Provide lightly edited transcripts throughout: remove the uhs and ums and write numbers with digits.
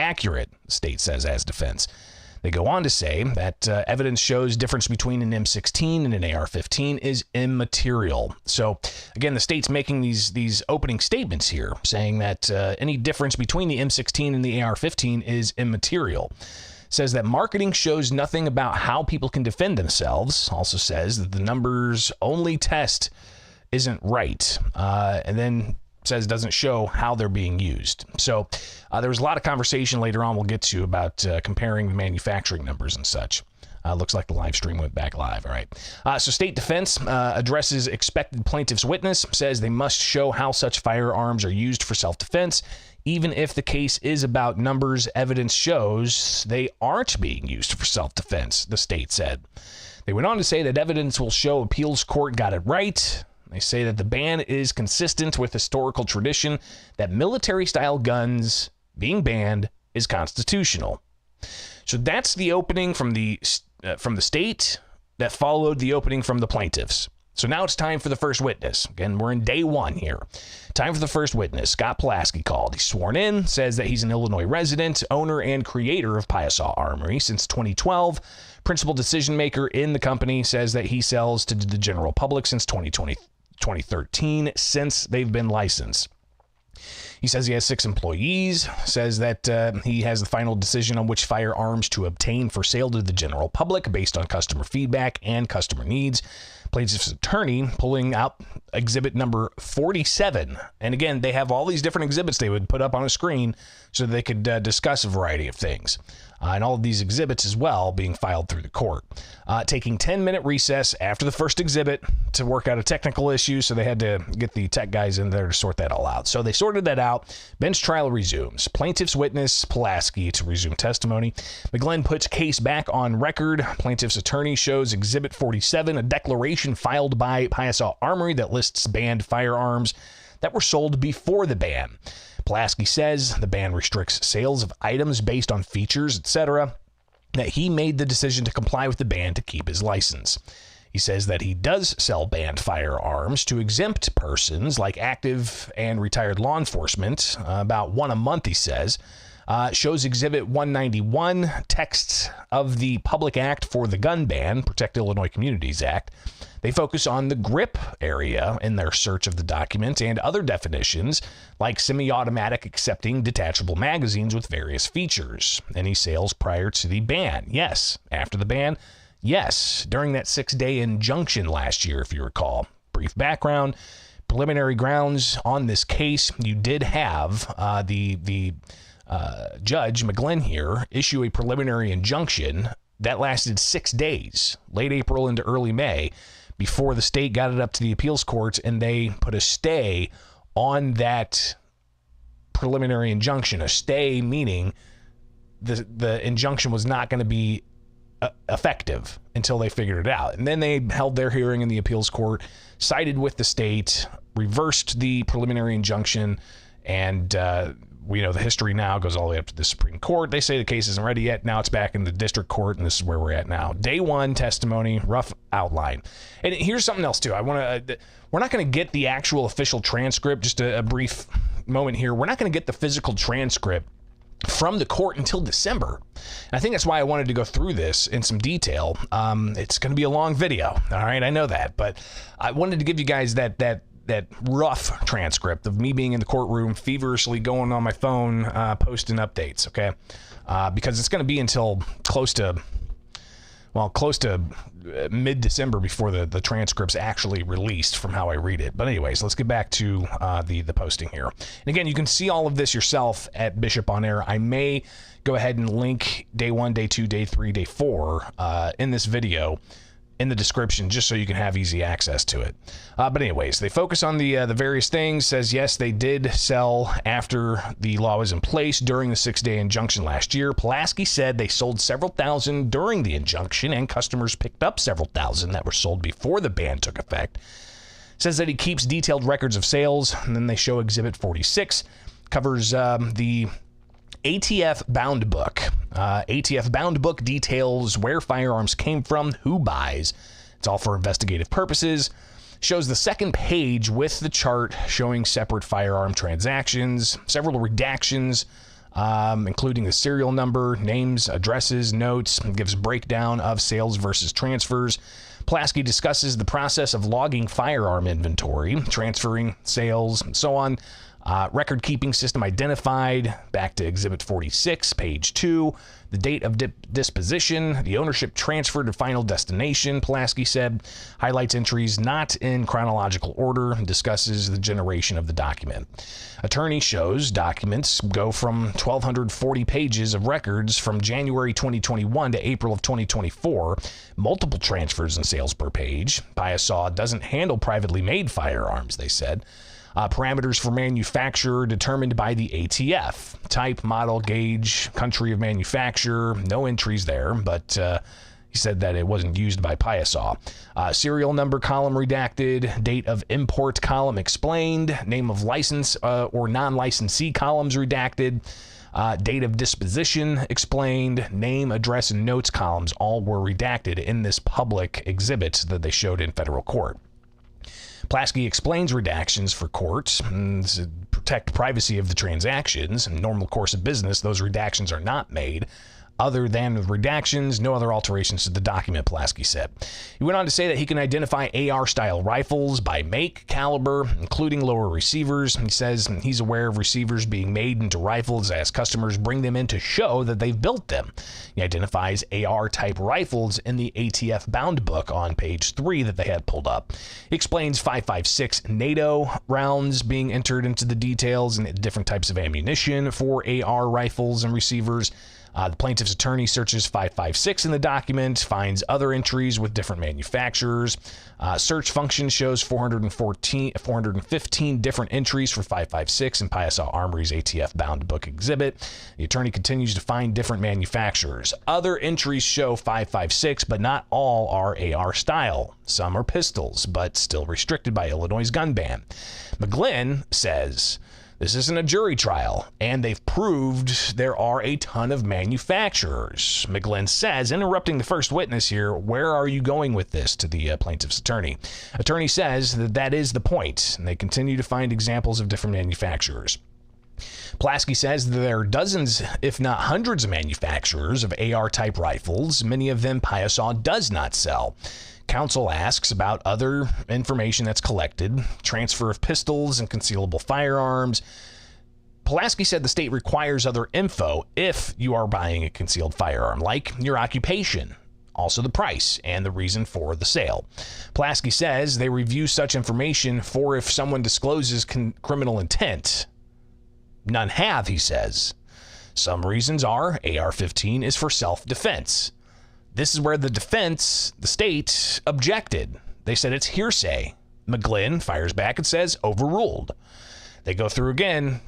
accurate, the state says as defense. They go on to say that evidence shows difference between an M16 and an AR-15 is immaterial. So, again, the state's making these opening statements here, saying that any difference between the M16 and the AR-15 is immaterial. Says that marketing shows nothing about how people can defend themselves. Also says that the numbers only test isn't right. And then says doesn't show how they're being used. So there was a lot of conversation later on we'll get to about comparing the manufacturing numbers and such. Looks like the live stream went back live. All right. So state defense addresses expected plaintiff's witness, says they must show how such firearms are used for self-defense. Even if the case is about numbers, evidence shows they aren't being used for self-defense, the state said. They went on to say that evidence will show appeals court got it right. They say that the ban is consistent with historical tradition, that military-style guns being banned is constitutional. So that's the opening from the state that followed the opening from the plaintiffs. So now it's time for the first witness. Again, we're in day one here. Time for the first witness. Scott Pulaski called. He's sworn in, says that he's an Illinois resident, owner and creator of Piasaw Armory since 2012. Principal decision maker in the company, says that he sells to the general public since 2013, since they've been licensed. He says he has 6 employees, says that he has the final decision on which firearms to obtain for sale to the general public based on customer feedback and customer needs. Plaintiff's attorney pulling out exhibit number 47. And again, they have all these different exhibits they would put up on a screen so they could discuss a variety of things. And all of these exhibits as well being filed through the court. Taking 10-minute recess after the first exhibit to work out a technical issue, so they had to get the tech guys in there to sort that all out. So they sorted that out. Bench trial resumes. Plaintiff's witness, Pulaski, to resume testimony. McGlenn puts case back on record. Plaintiff's attorney shows exhibit 47, a declaration filed by Piasaw Armory that lists banned firearms that were sold before the ban. Pulaski says the ban restricts sales of items based on features, etc., that he made the decision to comply with the ban to keep his license. He says that he does sell banned firearms to exempt persons like active and retired law enforcement, about one a month, he says. Shows Exhibit 191, texts of the Public Act for the Gun Ban, Protect Illinois Communities Act. They focus on the grip area in their search of the document and other definitions like semi-automatic accepting detachable magazines with various features. Any sales prior to the ban? Yes. After the ban? Yes. During that 6-day injunction last year, if you recall. Brief background. Preliminary grounds on this case. You did have the Judge McGlenn here issue a preliminary injunction that lasted 6 days, late April into early May, before the state got it up to the appeals court and they put a stay on that preliminary injunction. A stay meaning the injunction was not going to be effective until they figured it out. And then they held their hearing in the appeals court, sided with the state, reversed the preliminary injunction, and we know the history now goes all the way up to the Supreme Court. They say the case isn't ready yet. Now it's back in the district court, and this is where we're at now. Day one testimony, rough outline. And here's something else, too. We're not going to get the actual official transcript. Just a brief moment here. We're not going to get the physical transcript from the court until December. And I think that's why I wanted to go through this in some detail. It's going to be a long video. All right, I know that. But I wanted to give you guys that rough transcript of me being in the courtroom, feverishly going on my phone, posting updates, okay? Because it's going to be until close to mid-December before the transcript's actually released from how I read it. But anyways, let's get back to the posting here. And again, you can see all of this yourself at Bishop On Air. I may go ahead and link day 1, day 2, day 3, day 4 in this video in the description, just so you can have easy access to it. But anyways, they focus on the various things. Says, yes, they did sell after the law was in place during the 6-day injunction last year. Pulaski said they sold several thousand during the injunction, and customers picked up several thousand that were sold before the ban took effect. Says that he keeps detailed records of sales, and then they show Exhibit 46, covers the ATF bound book. ATF bound book details where firearms came from, who buys. It's all for investigative purposes. Shows the second page with the chart showing separate firearm transactions, several redactions including the serial number, names, addresses, notes, and gives breakdown of sales versus transfers. Pulaski discusses the process of logging firearm inventory, transferring sales, and so on. Record-keeping system identified, back to Exhibit 46, page 2. The date of disposition, the ownership transfer to final destination, Pulaski said. Highlights entries not in chronological order, and discusses the generation of the document. Attorney shows documents go from 1,240 pages of records from January 2021 to April of 2024, multiple transfers and sales per page. Piasaw doesn't handle privately made firearms, they said. Parameters for manufacturer determined by the ATF. Type, model, gauge, country of manufacture. No entries there, but he said that it wasn't used by Piasaw. Serial number column redacted. Date of import column explained. Name of license or non-licensee columns redacted. Date of disposition explained. Name, address, and notes columns all were redacted in this public exhibit that they showed in federal court. Pulaski explains redactions for courts to protect privacy of the transactions. In normal course of business, those redactions are not made. Other than redactions, no other alterations to the document, Pulaski said. He went on to say that he can identify AR-style rifles by make, caliber, including lower receivers. He says he's aware of receivers being made into rifles as customers bring them in to show that they've built them. He identifies AR-type rifles in the ATF bound book on page 3 that they had pulled up. He explains 5.56 NATO rounds being entered into the details and different types of ammunition for AR rifles and receivers. The plaintiff's attorney searches 5.56 in the document, finds other entries with different manufacturers. Search function shows 415 different entries for 5.56 in Piasaw Armory's ATF bound book exhibit. The attorney continues to find different manufacturers. Other entries show 5.56, but not all are AR style. Some are pistols, but still restricted by Illinois' gun ban. McGlynn says this isn't a jury trial, and they've proved there are a ton of manufacturers. McGlynn says, interrupting the first witness here, where are you going with this, to the plaintiff's attorney? Attorney says that is the point, and they continue to find examples of different manufacturers. Pulaski says that there are dozens, if not hundreds of manufacturers of AR-type rifles. Many of them Piasaw does not sell. Counsel asks about other information that's collected, transfer of pistols and concealable firearms. Pulaski said the state requires other info if you are buying a concealed firearm, like your occupation, also the price, and the reason for the sale. Pulaski says they review such information for if someone discloses criminal intent. None have, he says. Some reasons are AR-15 is for self-defense. This is where the defense, the state, objected. They said it's hearsay. McGlynn fires back and says overruled. They go through again.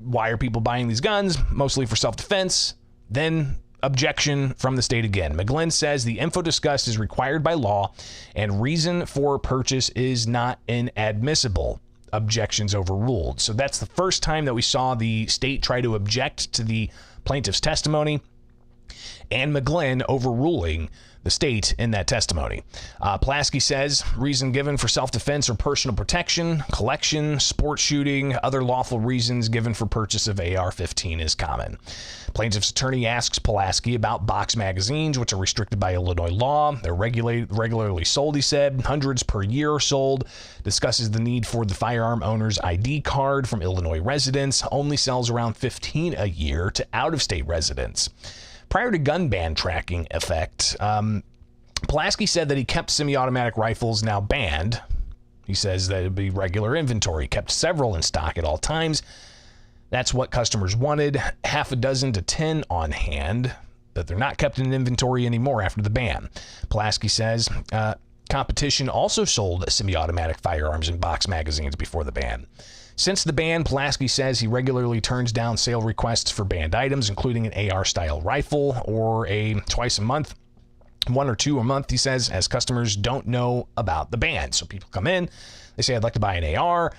Why are people buying these guns? Mostly for self-defense. Then objection from the state again. McGlynn says the info discussed is required by law and reason for purchase is not inadmissible. Objections overruled. So that's the first time that we saw the state try to object to the plaintiff's testimony, and McGlynn overruling the state in that testimony. Pulaski says reason given for self-defense or personal protection, collection, sport shooting, other lawful reasons given for purchase of AR-15 is common. Plaintiff's attorney asks Pulaski about box magazines, which are restricted by Illinois law. They're regularly sold, he said. Hundreds per year are sold. Discusses the need for the firearm owner's ID card from Illinois residents. Only sells around 15 a year to out-of-state residents. Prior to gun ban tracking effect, Pulaski said that he kept semi-automatic rifles now banned. He says that it would be regular inventory. He kept several in stock at all times. That's what customers wanted, half a dozen to 10 on hand, but they're not kept in inventory anymore after the ban. Pulaski says competition also sold semi-automatic firearms in box magazines before the ban. Since the ban, Pulaski says he regularly turns down sale requests for banned items, including an AR-style rifle or a twice a month, one or two a month, he says, as customers don't know about the ban. So people come in, they say, I'd like to buy an AR,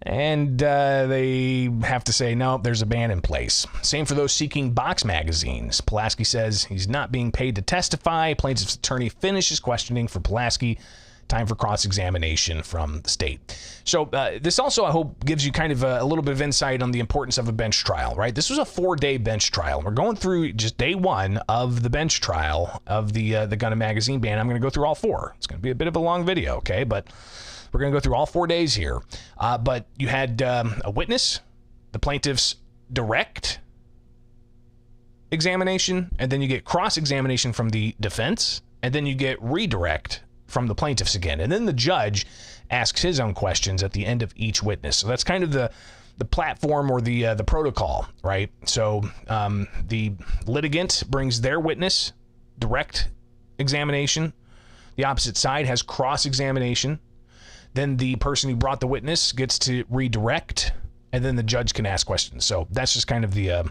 and they have to say, no, there's a ban in place. Same for those seeking box magazines. Pulaski says he's not being paid to testify. Plaintiff's attorney finishes questioning for Pulaski Time for cross-examination from the state. So this also, I hope, gives you kind of a little bit of insight on the importance of a bench trial, right? This was a 4-day bench trial. We're going through just day 1 of the bench trial of the gun and magazine ban. I'm going to go through all 4. It's going to be a bit of a long video, okay? But we're going to go through all 4 days here. But you had a witness, the plaintiff's direct examination, and then you get cross-examination from the defense, and then you get redirect from the plaintiffs again. And then the judge asks his own questions at the end of each witness. So that's kind of the platform or the protocol, right? So the litigant brings their witness, direct examination. The opposite side has cross-examination. Then the person who brought the witness gets to redirect, and then the judge can ask questions. So that's just kind of the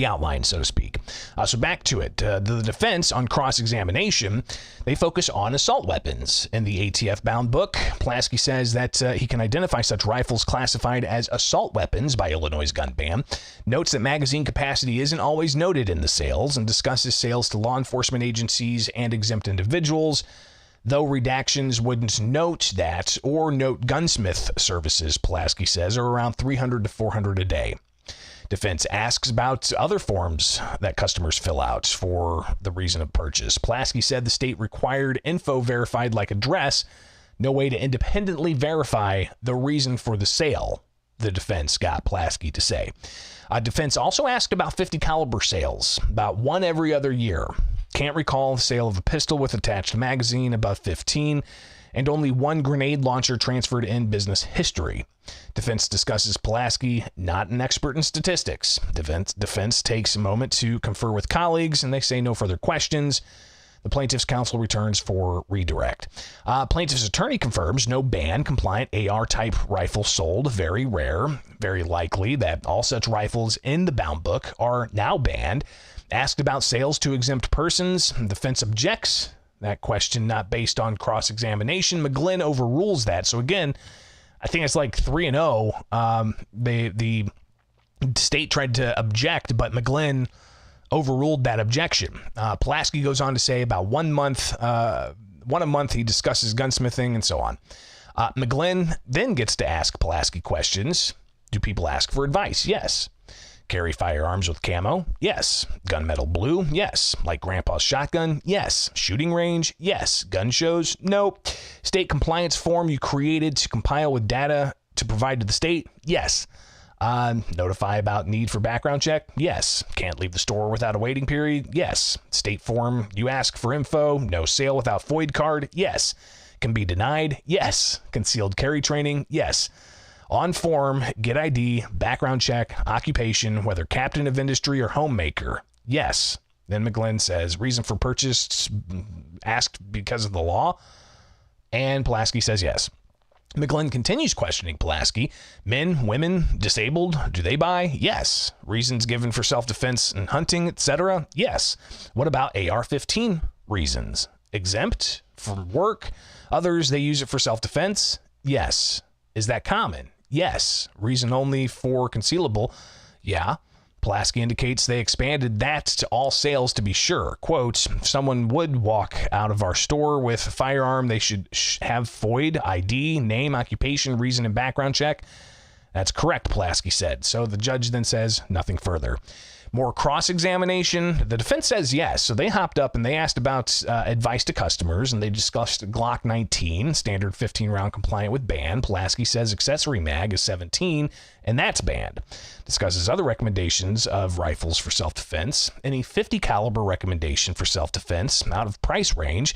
outline, so to speak. So back to it. The defense on cross-examination, they focus on assault weapons. In the ATF-bound book, Pulaski says that he can identify such rifles classified as assault weapons by Illinois' gun ban, notes that magazine capacity isn't always noted in the sales, and discusses sales to law enforcement agencies and exempt individuals, though redactions wouldn't note that or note gunsmith services, Pulaski says, are around 300 to 400 a day. Defense asks about other forms that customers fill out for the reason of purchase. Pulaski said the state required info verified like address, no way to independently verify the reason for the sale, the defense got Pulaski to say. Defense also asked about 50 caliber sales, about 1 every other year. Can't recall the sale of a pistol with attached magazine, about 15, and only 1 grenade launcher transferred in business history. Defense discusses Pulaski, not an expert in statistics. Defense takes a moment to confer with colleagues, and they say no further questions. The plaintiff's counsel returns for redirect. Plaintiff's attorney confirms no ban-compliant AR-type rifle sold. Very rare. Very likely that all such rifles in the bound book are now banned. Asked about sales to exempt persons, defense objects. That question not based on cross-examination. McGlynn overrules that. So again, I think it's like 3-0. The state tried to object, but McGlynn overruled that objection. Pulaski goes on to say about 1 month, 1 a month he discusses gunsmithing and so on. McGlynn then gets to ask Pulaski questions. Do people ask for advice? Yes. Carry firearms with camo? Yes. Gunmetal blue? Yes. Like Grandpa's shotgun? Yes. Shooting range? Yes. Gun shows? Nope. State compliance form you created to compile with data to provide to the state? Yes. Notify about need for background check? Yes. Can't leave the store without a waiting period? Yes. State form you ask for info? No sale without FOID card? Yes. Can be denied? Yes. Concealed carry training? Yes. On form, get ID, background check, occupation, whether captain of industry or homemaker. Yes. Then McGlynn says, reason for purchase asked because of the law. And Pulaski says yes. McGlynn continues questioning Pulaski. Men, women, disabled, do they buy? Yes. Reasons given for self-defense and hunting, etc.? Yes. What about AR-15 reasons? Exempt from work? Others, they use it for self-defense? Yes. Is that common? Yes. Reason only for concealable? Yeah. Pulaski indicates they expanded that to all sales to be sure. Quote, if someone would walk out of our store with a firearm, they should have FOID, ID, name, occupation, reason, and background check. That's correct, Pulaski said. So the judge then says nothing further. More cross-examination. The defense says yes. So they hopped up and they asked about advice to customers, and they discussed Glock 19, standard 15-round compliant with ban. Pulaski says accessory mag is 17, and that's banned. Discusses other recommendations of rifles for self-defense. Any 50 caliber recommendation for self-defense out of price range.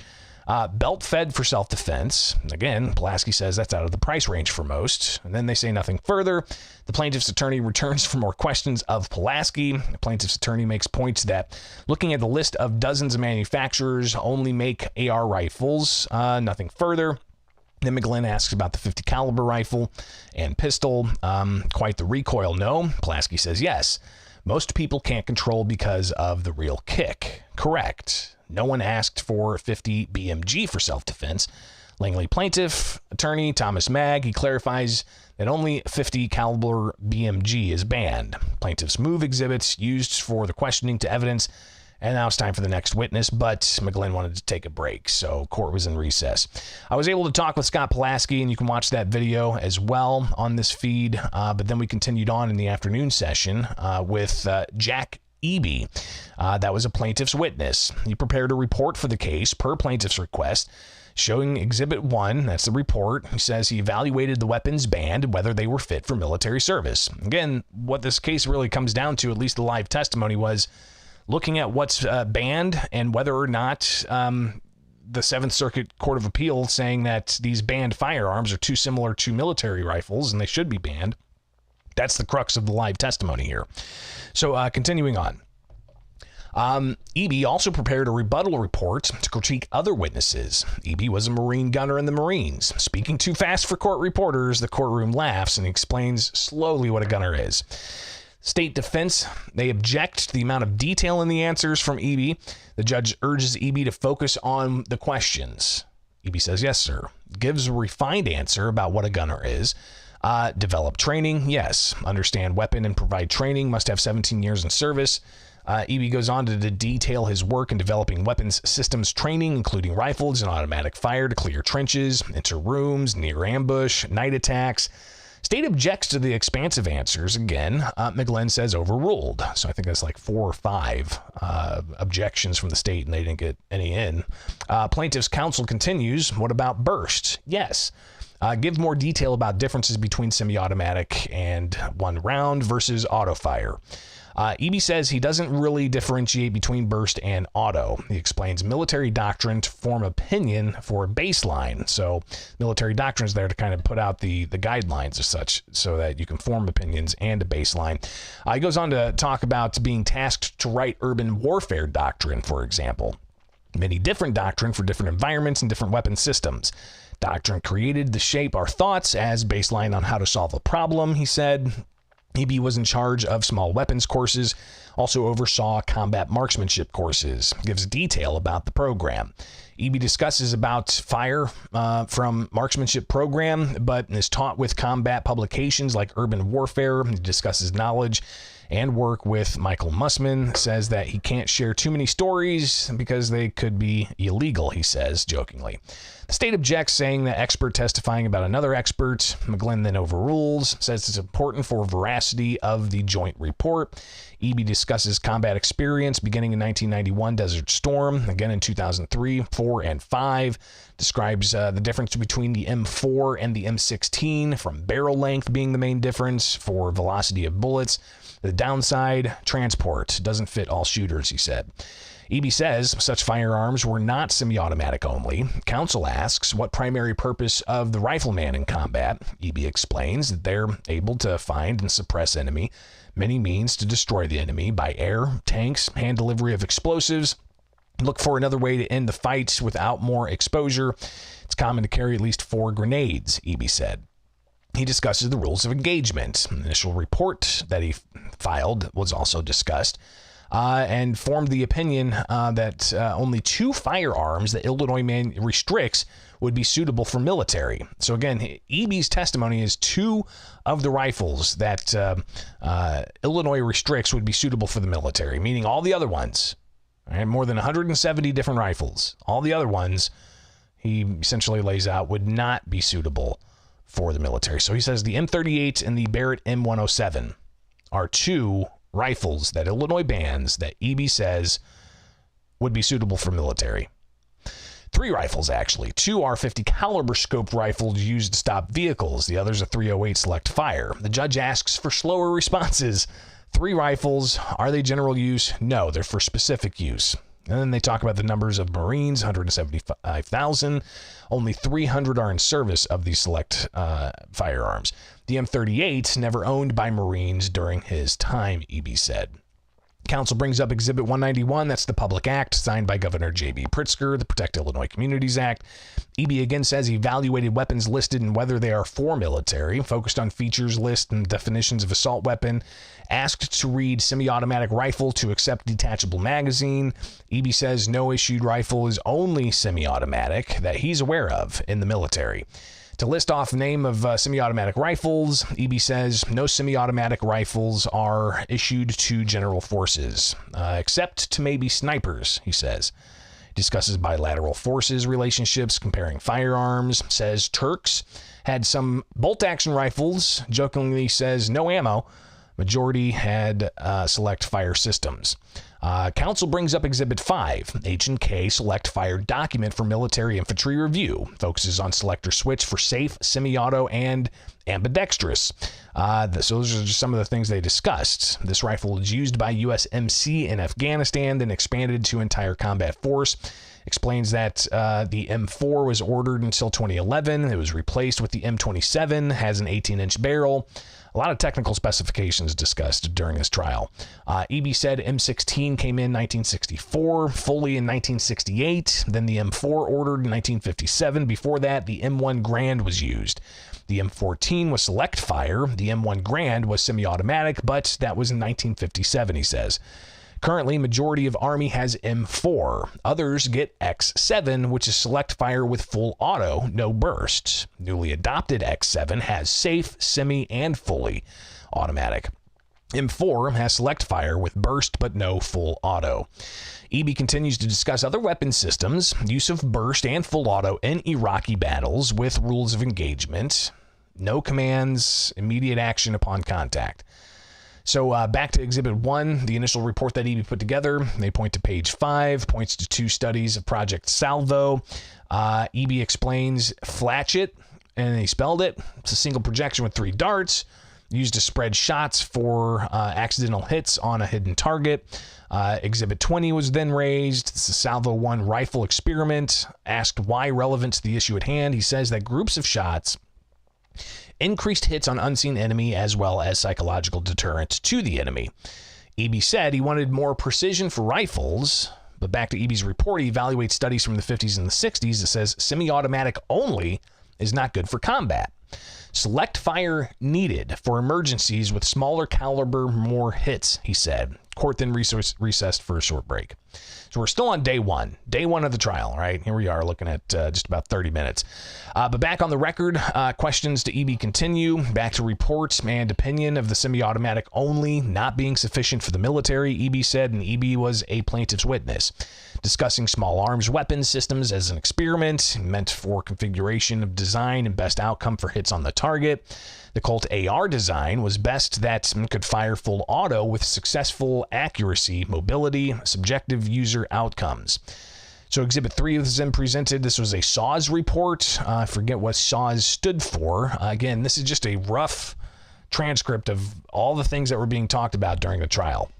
Belt fed for self-defense. Again, Pulaski says that's out of the price range for most. And then they say nothing further. The plaintiff's attorney returns for more questions of Pulaski. The plaintiff's attorney makes points that looking at the list of dozens of manufacturers only make AR rifles. Nothing further. Then McGlynn asks about the 50 caliber rifle and pistol. Quite the recoil, no. Pulaski says yes. Most people can't control because of the real kick. Correct. No one asked for 50 BMG for self-defense. Langley plaintiff attorney Thomas Magg, he clarifies that only 50 caliber BMG is banned. Plaintiff's move exhibits used for the questioning to evidence And now it's time for the next witness, but McGlynn wanted to take a break, so court was in recess. I was able to talk with Scott Pulaski, and you can watch that video as well on this feed, but then we continued on in the afternoon session with Jack Eby. That was a plaintiff's witness. He prepared a report for the case per plaintiff's request, showing Exhibit 1, that's the report. He says he evaluated the weapons banned and whether they were fit for military service. Again, what this case really comes down to, at least the live testimony, was looking at what's banned and whether or not the Seventh Circuit Court of Appeal saying that these banned firearms are too similar to military rifles and they should be banned. That's the crux of the live testimony here. So continuing on. Eby also prepared a rebuttal report to critique other witnesses. Eby was a Marine gunner in the Marines. Speaking too fast for court reporters, the courtroom laughs and explains slowly what a gunner is. State defense, they object to the amount of detail in the answers from Eby. The judge urges Eby to focus on the questions. Eby says, yes, sir. Gives a refined answer about what a gunner is. Develop training, yes. Understand weapon and provide training. Must have 17 years in service. Eby goes on to detail his work in developing weapons systems training, including rifles and automatic fire to clear trenches, enter rooms, near ambush, night attacks. State objects to the expansive answers. Again, McGlynn says overruled. So I think that's like 4 or 5 objections from the state, and they didn't get any in. Plaintiff's counsel continues. What about burst? Yes. Give more detail about differences between semi-automatic and one round versus auto fire. Eby says he doesn't really differentiate between burst and auto. He explains military doctrine to form opinion for a baseline. So military doctrine is there to kind of put out the guidelines as such so that you can form opinions and a baseline. He goes on to talk about being tasked to write urban warfare doctrine, for example. Many different doctrine for different environments and different weapon systems. Doctrine created to shape our thoughts as baseline on how to solve a problem, he said. Eby was in charge of small weapons courses, also oversaw combat marksmanship courses, gives detail about the program. Eby discusses about fire from marksmanship program, but is taught with combat publications like Urban Warfare. He discusses knowledge and work with Michael Mussman, says that he can't share too many stories because they could be illegal, he says, jokingly. The state objects, saying that expert testifying about another expert. McGlynn then overrules, says it's important for veracity of the joint report. Eby discusses combat experience beginning in 1991, Desert Storm, again in 2003, 4, and 5. Describes the difference between the M4 and the M16, from barrel length being the main difference for velocity of bullets. The downside, transport. Doesn't fit all shooters, he said. Eby says such firearms were not semi-automatic only. Counsel asks what primary purpose of the rifleman in combat. Eby explains that they're able to find and suppress enemy, many means to destroy the enemy by air, tanks, hand delivery of explosives. Look for another way to end the fight without more exposure. It's common to carry at least 4 grenades, Eby said. He discusses the rules of engagement. An initial report that he filed was also discussed. And formed the opinion that only 2 firearms that Illinois restricts would be suitable for military. So again, Eby's testimony is 2 of the rifles that Illinois restricts would be suitable for the military, meaning all the other ones, right, more than 170 different rifles, all the other ones he essentially lays out would not be suitable for the military. So he says the M38 and the Barrett M107 are 2 rifles that Illinois bans that Eby says would be suitable for military. 3 rifles, actually. 2 R50 caliber scoped rifles used to stop vehicles. The other's a .308 select fire. The judge asks for slower responses. 3 rifles. Are they general use? No, they're for specific use. And then they talk about the numbers of Marines, 175,000. Only 300 are in service of these select firearms. The M38 never owned by Marines during his time, Eby said. Counsel brings up Exhibit 191. That's the public act signed by Governor J.B. Pritzker, the Protect Illinois Communities Act. Eby again says he evaluated weapons listed and whether they are for military, focused on features, list, and definitions of assault weapon. Asked to read semi-automatic rifle to accept detachable magazine. Eby says no issued rifle is only semi-automatic that he's aware of in the military. To list off name of semi-automatic rifles, EB says no semi-automatic rifles are issued to general forces, except to maybe snipers, he says. Discusses bilateral forces relationships, comparing firearms, says Turks had some bolt-action rifles, jokingly says no ammo. Majority had select fire systems. Council brings up Exhibit 5, H&K Select Fire Document for Military Infantry Review. Focuses on selector switch for safe, semi-auto, and ambidextrous. So those are just some of the things they discussed. This rifle is used by USMC in Afghanistan, then expanded to entire combat force. Explains that the M4 was ordered until 2011. It was replaced with the M27, has an 18-inch barrel. A lot of technical specifications discussed during this trial. EB said M16 came in 1964, fully in 1968. Then the M4 ordered in 1957. Before that, the M1 Grand was used. The M14 was select fire. The M1 Grand was semi-automatic, but that was in 1957, he says. Currently, majority of Army has M4. Others get X7, which is select fire with full auto, no burst. Newly adopted X7 has safe, semi, and fully automatic. M4 has select fire with burst but no full auto. EB continues to discuss other weapon systems, use of burst and full auto in Iraqi battles with rules of engagement, no commands, immediate action upon contact. So back to Exhibit 1, the initial report that EB put together. They point to page 5, points to 2 studies of Project Salvo. EB explains Flatchet, and he spelled it. It's a single projection with 3 darts, used to spread shots for accidental hits on a hidden target. Exhibit 20 was then raised. It's the Salvo 1 rifle experiment. Asked why relevant to the issue at hand, he says that groups of shots increased hits on unseen enemy as well as psychological deterrent to the enemy. EB said he wanted more precision for rifles, but back to EB's report, he evaluates studies from the 50s and the 60s that says semi-automatic only is not good for combat. Select fire needed for emergencies with smaller caliber, more hits, he said. Court then recessed for a short break. So we're still on day one of the trial, right? Here we are looking at just about 30 minutes. But back on the record, questions to EB continue. Back to reports and opinion of the semi-automatic only not being sufficient for the military, EB said, and EB was a plaintiff's witness. Discussing small arms weapon systems as an experiment meant for configuration of design and best outcome for hits on the target. The Colt AR design was best that could fire full auto with successful accuracy, mobility, subjective user outcomes. So Exhibit 3 was then presented. This was a SAWS report. I forget what SAWS stood for. Again, this is just a rough transcript of all the things that were being talked about during the trial.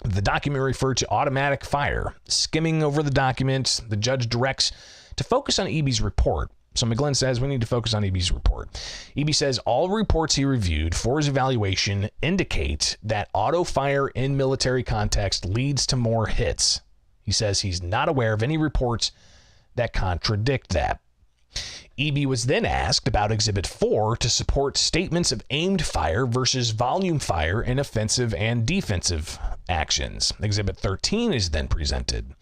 The document referred to automatic fire. Skimming over the document, the judge directs to focus on EB's report. So McGlynn says we need to focus on EB's report. EB says all reports he reviewed for his evaluation indicate that auto fire in military context leads to more hits. He says he's not aware of any reports that contradict that. EB was then asked about Exhibit 4 to support statements of aimed fire versus volume fire in offensive and defensive actions. Exhibit 13 is then presented.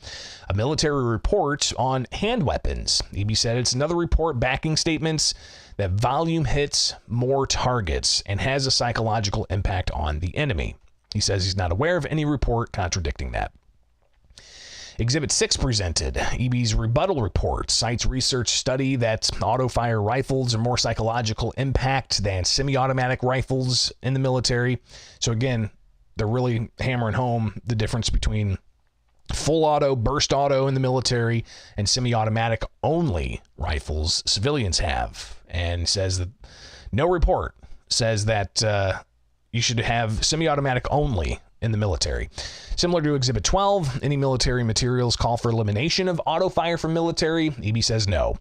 A military report on hand weapons. EB said it's another report backing statements that volume hits more targets and has a psychological impact on the enemy. He says he's not aware of any report contradicting that. Exhibit 6 presented. EB's rebuttal report cites research study that auto-fire rifles are more psychological impact than semi-automatic rifles in the military. So again, they're really hammering home the difference between full auto, burst auto in the military and semi-automatic only rifles civilians have. And says that no report says that you should have semi-automatic only in the military. Similar to Exhibit 12, any military materials call for elimination of auto fire from military. EB says no.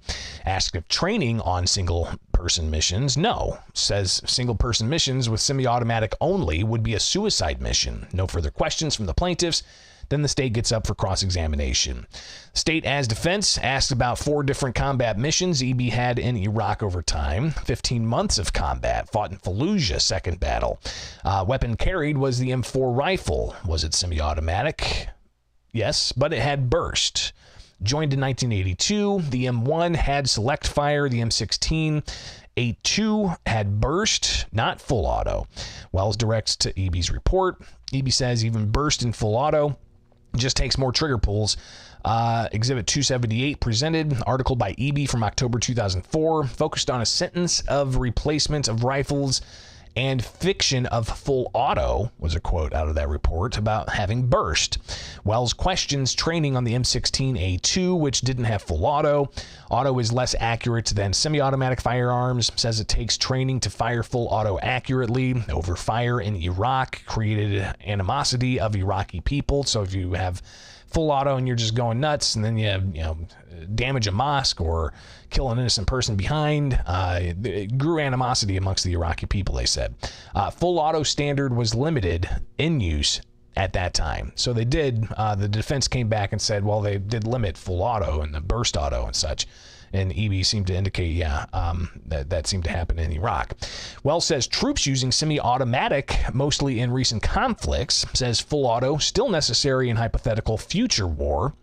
Asked if training on single-person missions, no. Says single-person missions with semi-automatic only would be a suicide mission. No further questions from the plaintiffs. Then the state gets up for cross-examination. State as defense asked about 4 different combat missions EB had in Iraq over time. 15 months of combat, fought in Fallujah, second battle. Weapon carried was the M4 rifle. Was it semi-automatic? Yes, but it had burst. Joined in 1982, the M1 had select fire, the M16 A2 had burst, not full auto. Wells directs to EB's report. EB says even burst in full auto just takes more trigger pulls. Exhibit 278 presented, article by EB from October 2004, focused on a sentence of replacement of rifles and fiction of full auto, was a quote out of that report about having burst. Wells questions training on the M16A2, which didn't have full auto. Auto is less accurate than semi-automatic firearms, says it takes training to fire full auto accurately. Over fire in Iraq created animosity of Iraqi people. So if you have full auto and you're just going nuts and then you damage a mosque or kill an innocent person behind, it grew animosity amongst the Iraqi people, they said. Full auto standard was limited in use at that time. So they did, the defense came back and said, well, they did limit full auto and the burst auto and such. And EB seemed to indicate, that seemed to happen in Iraq. Wells says troops using semi-automatic, mostly in recent conflicts, says full auto still necessary in hypothetical future war.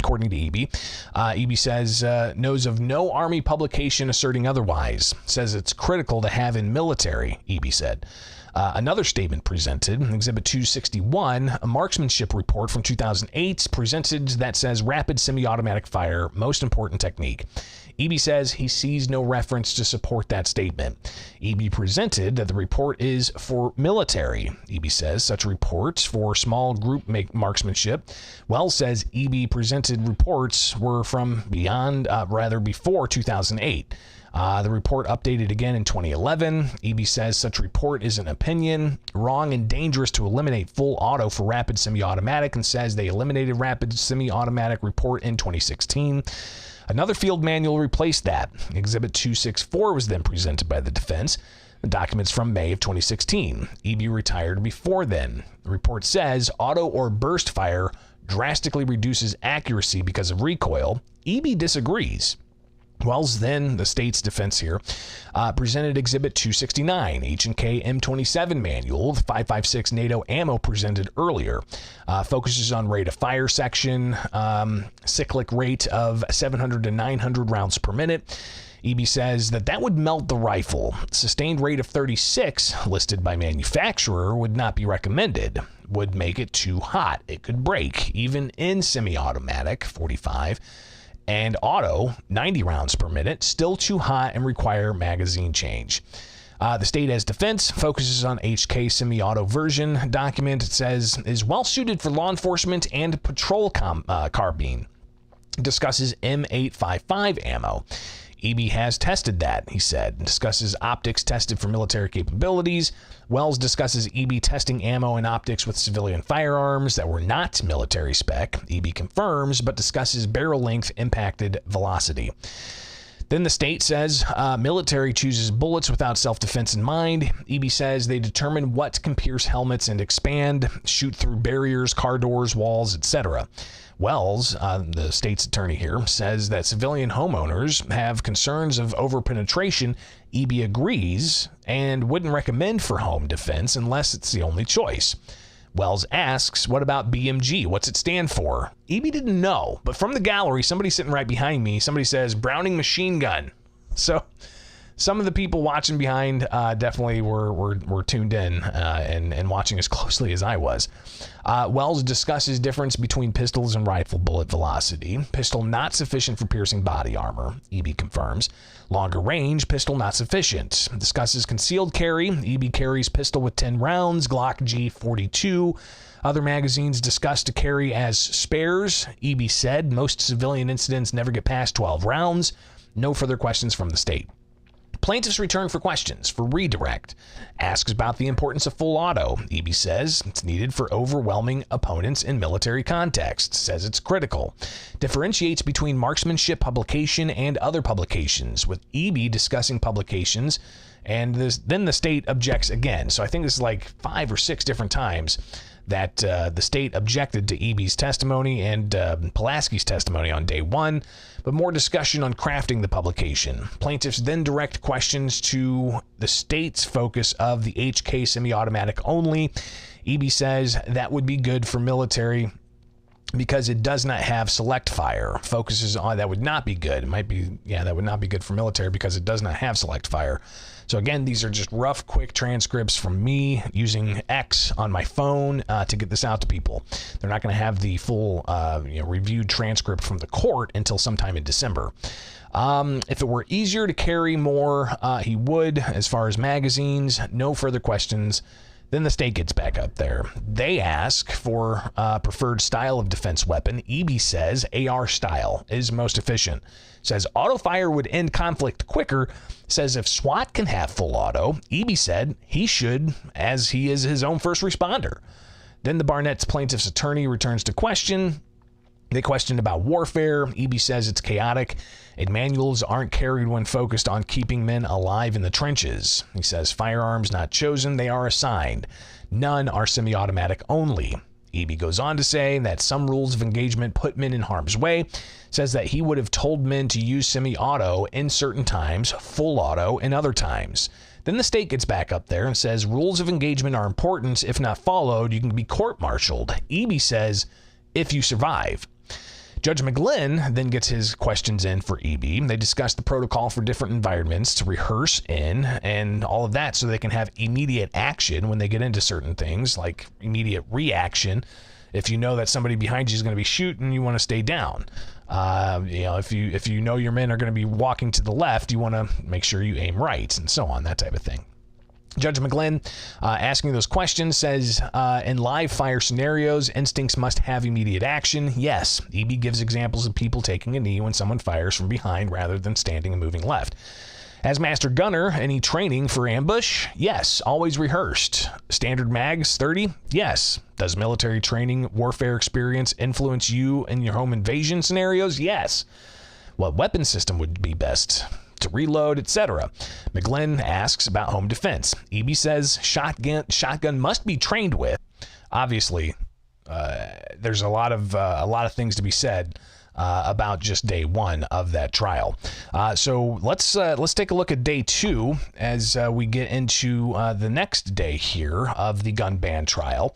According to EB, EB says knows of no Army publication asserting otherwise. Says it's critical to have in military, EB said. Another statement presented, Exhibit 261, a marksmanship report from 2008 presented that says rapid semi-automatic fire, most important technique. EB says he sees no reference to support that statement. EB presented that the report is for military. EB says such reports for small group marksmanship. Wells says EB presented reports were from before 2008. The report updated again in 2011. EB says such report is an opinion, wrong and dangerous to eliminate full auto for rapid semi-automatic, and says they eliminated rapid semi-automatic report in 2016. Another field manual replaced that. Exhibit 264 was then presented by the defense. The documents from May of 2016. EB retired before then. The report says auto or burst fire drastically reduces accuracy because of recoil. EB disagrees. Wells, then the state's defense here, presented Exhibit 269, H&K M27 manual, the 5.56 NATO ammo presented earlier. Focuses on rate of fire section, cyclic rate of 700 to 900 rounds per minute. EB says that would melt the rifle. Sustained rate of 36, listed by manufacturer, would not be recommended. Would make it too hot. It could break, even in semi-automatic, 45. And auto, 90 rounds per minute, still too hot and require magazine change. The state as defense focuses on HK semi-auto version document. It says is well suited for law enforcement and patrol carbine. Discusses M855 ammo. EB has tested that, he said. Discusses optics tested for military capabilities. Wells discusses EB testing ammo and optics with civilian firearms that were not military spec. EB confirms, but discusses barrel length impacted velocity. Then the state says military chooses bullets without self-defense in mind. EB says they determine what can pierce helmets and expand, shoot through barriers, car doors, walls, etc. Wells, the state's attorney here, says that civilian homeowners have concerns of overpenetration. EB agrees and wouldn't recommend for home defense unless it's the only choice. Wells asks, what about BMG? What's it stand for? EB didn't know, but from the gallery, somebody sitting right behind me, somebody says Browning machine gun. So some of the people watching behind definitely were tuned in and watching as closely as I was. Wells discusses difference between pistols and rifle bullet velocity. Pistol not sufficient for piercing body armor. EB confirms. Longer range, pistol not sufficient. Discusses concealed carry. EB carries pistol with 10 rounds, Glock G42. Other magazines discussed to carry as spares. EB said most civilian incidents never get past 12 rounds. No further questions from the state. Plaintiffs return for questions for redirect. Asks about the importance of full auto. EB says it's needed for overwhelming opponents in military context. Says it's critical. Differentiates between marksmanship publication and other publications, with EB discussing publications, and then the state objects again. So I think this is like 5 or 6 different times that the state objected to EB's testimony and Pulaski's testimony on day 1, but more discussion on crafting the publication. Plaintiffs then direct questions to the state's focus of the HK semi-automatic only. EB says that would be good for military because it does not have select fire. Focuses on, that would not be good. It might be, yeah, that would not be good for military because it does not have select fire. So again, these are just rough, quick transcripts from me using X on my phone to get this out to people. They're not going to have the full reviewed transcript from the court until sometime in December. If it were easier to carry more, he would, as far as magazines. No further questions. Then the state gets back up there. They ask for preferred style of defense weapon. EB says AR style is most efficient. Says auto fire would end conflict quicker. Says if SWAT can have full auto, EB said he should, as he is his own first responder. Then the Barnett's plaintiff's attorney returns to question. They questioned about warfare. EB says it's chaotic and manuals aren't carried when focused on keeping men alive in the trenches. He says firearms not chosen, they are assigned. None are semi-automatic only. EB goes on to say that some rules of engagement put men in harm's way. Says that he would have told men to use semi-auto in certain times, full auto in other times. Then the state gets back up there and says rules of engagement are important. If not followed, you can be court-martialed. EB says if you survive. Judge McGlynn then gets his questions in for EB. They discuss the protocol for different environments to rehearse in and all of that so they can have immediate action when they get into certain things, like immediate reaction. If you know that somebody behind you is going to be shooting, you want to stay down. If you know your men are going to be walking to the left, you want to make sure you aim right, and so on, that type of thing. Judge McGlynn, asking those questions, says, in live fire scenarios, instincts must have immediate action. Yes. EB gives examples of people taking a knee when someone fires from behind rather than standing and moving left. As Master Gunner, any training for ambush? Yes. Always rehearsed. Standard mags, 30? Yes. Does military training, warfare experience influence you in your home invasion scenarios? Yes. What weapon system would be best to reload, etc.? McGlynn asks about home defense. EB says shotgun must be trained with. Obviously, there's a lot of things to be said about just day one of that trial. So let's take a look at day two as we get into the next day here of the gun ban trial.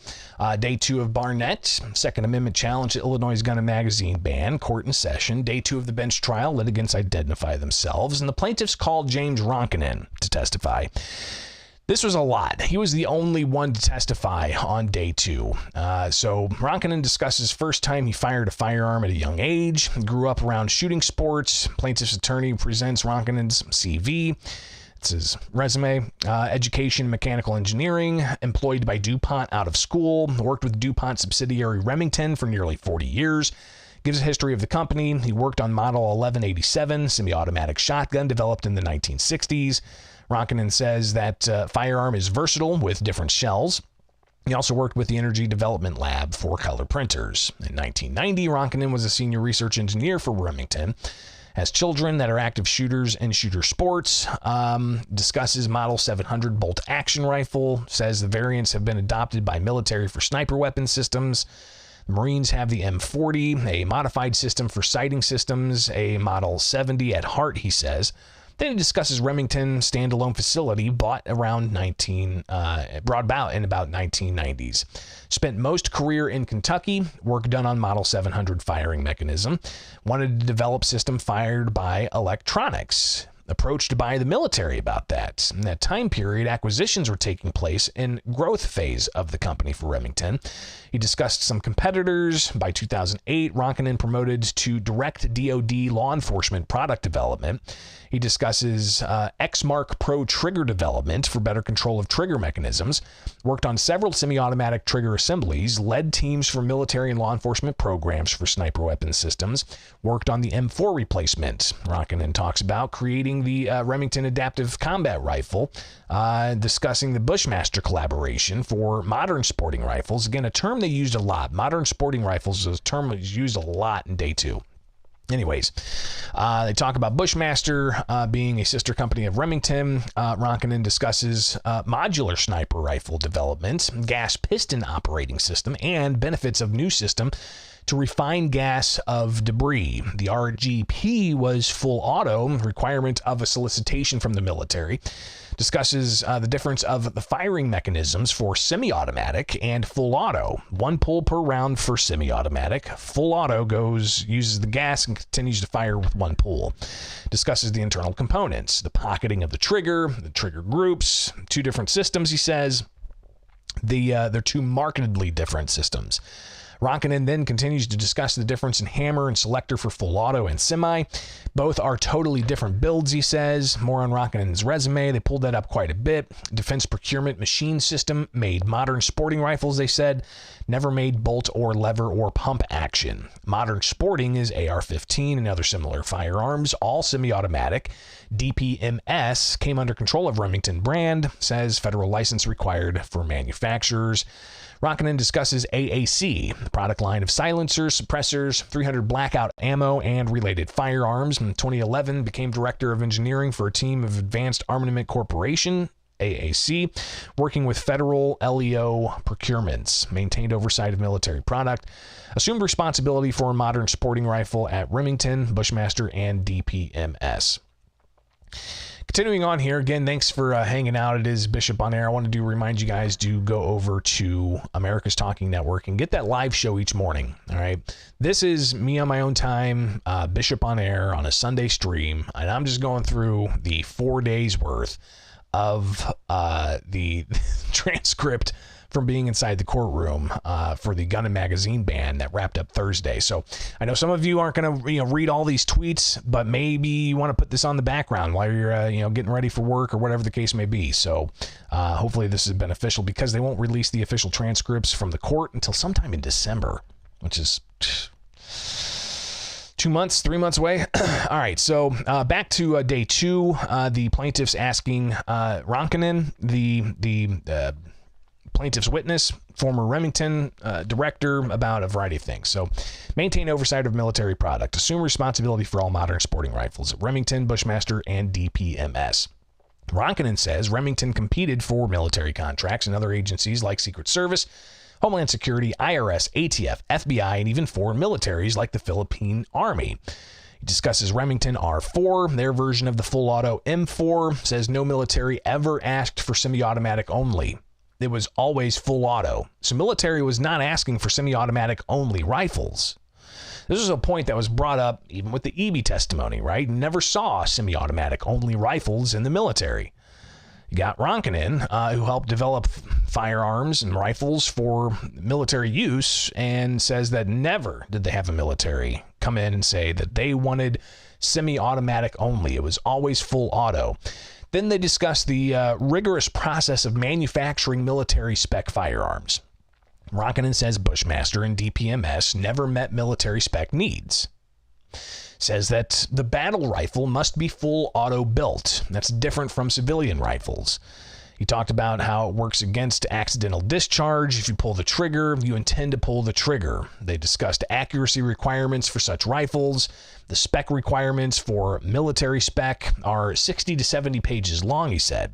Day two of Barnett, Second Amendment challenge to Illinois' gun and magazine ban, court in session. Day two of the bench trial, litigants identify themselves, and the plaintiffs called James Ronkanen to testify. This was a lot. He was the only one to testify on day two. So Ronkanen discusses first time he fired a firearm at a young age, grew up around shooting sports. Plaintiff's attorney presents Ronkanen's CV. It's his resume. Education, mechanical engineering, employed by DuPont out of school, worked with DuPont subsidiary Remington for nearly 40 years. Gives a history of the company. He worked on Model 1187, semi-automatic shotgun developed in the 1960s. Ronkanen says that firearm is versatile with different shells. He also worked with the Energy Development Lab for color printers. In 1990, Ronkanen was a senior research engineer for Remington. Has children that are active shooters in shooter sports. Discusses Model 700 bolt action rifle. Says the variants have been adopted by military for sniper weapon systems. Marines have the M40, a modified system for sighting systems, a Model 70 at heart, he says. Then he discusses Remington standalone facility brought about in about 1990s. Spent most career in Kentucky, work done on Model 700 firing mechanism. Wanted to develop system fired by electronics. Approached by the military about that. In that time period, acquisitions were taking place in growth phase of the company for Remington. He discussed some competitors. By 2008, Ronkanen promoted to direct DoD law enforcement product development. He discusses X-Mark Pro trigger development for better control of trigger mechanisms. Worked on several semi-automatic trigger assemblies. Led teams for military and law enforcement programs for sniper weapon systems. Worked on the M4 replacement. Ronkanen talks about creating the Remington Adaptive Combat Rifle. Discussing the Bushmaster collaboration for modern sporting rifles. Again, a term they used a lot. Modern sporting rifles is a term that was used a lot in day two. Anyways, they talk about Bushmaster being a sister company of Remington. Ronkanen discusses modular sniper rifle development, gas piston operating system, and benefits of new system to refine gas of debris. The RGP was full auto, requirement of a solicitation from the military. Discusses the difference of the firing mechanisms for semi-automatic and full auto. One pull per round for semi-automatic. Full auto uses the gas and continues to fire with one pull. Discusses the internal components, the pocketing of the trigger groups, two different systems, he says. They're two markedly different systems. Ronkanen then continues to discuss the difference in hammer and selector for full auto and semi. Both are totally different builds, he says. More on Ronkanen's resume. They pulled that up quite a bit. Defense Procurement Machine System made modern sporting rifles, they said. Never made bolt or lever or pump action. Modern sporting is AR-15 and other similar firearms, all semi-automatic. DPMS came under control of Remington brand, says federal license required for manufacturers. Ronkanen discusses AAC, the product line of silencers, suppressors, 300 blackout ammo, and related firearms. In 2011, became director of engineering for a team of Advanced Armament Corporation, AAC, working with federal LEO procurements, maintained oversight of military product, assumed responsibility for a modern sporting rifle at Remington, Bushmaster, and DPMS. Continuing on here, again, thanks for hanging out. It is Bishop on Air. I wanted to remind you guys to go over to America's Talking Network and get that live show each morning. All right. This is me on my own time, Bishop on Air on a Sunday stream, and I'm just going through the 4 days worth of the transcript from being inside the courtroom for the gun and magazine ban that wrapped up Thursday. So I know some of you aren't going to read all these tweets, but maybe you want to put this on the background while you're getting ready for work or whatever the case may be. So hopefully this is beneficial, because they won't release the official transcripts from the court until sometime in December, which is 2 months, 3 months away. All right, so back to day two. The plaintiffs asking Ronkanen, the plaintiff's witness, former Remington director, about a variety of things. So, maintain oversight of military product, assume responsibility for all modern sporting rifles at Remington, Bushmaster, and DPMS. Ronkanen says Remington competed for military contracts in other agencies like Secret Service, Homeland Security, IRS, ATF, FBI, and even foreign militaries like the Philippine Army. He discusses Remington R4, their version of the full auto M4, says no military ever asked for semi-automatic only. It was always full auto. So military was not asking for semi-automatic only rifles. This was a point that was brought up even with the EB testimony, right? Never saw semi-automatic only rifles in the military. You got Ronkanen, who helped develop firearms and rifles for military use, and says that never did they have a military come in and say that they wanted semi-automatic only. It was always full auto. Then they discuss the rigorous process of manufacturing military spec firearms. Ronkanen says Bushmaster and DPMS never met military spec needs. Says that the battle rifle must be full auto built. That's different from civilian rifles. He talked about how it works against accidental discharge. If you pull the trigger, you intend to pull the trigger. They discussed accuracy requirements for such rifles. The spec requirements for military spec are 60 to 70 pages long, he said.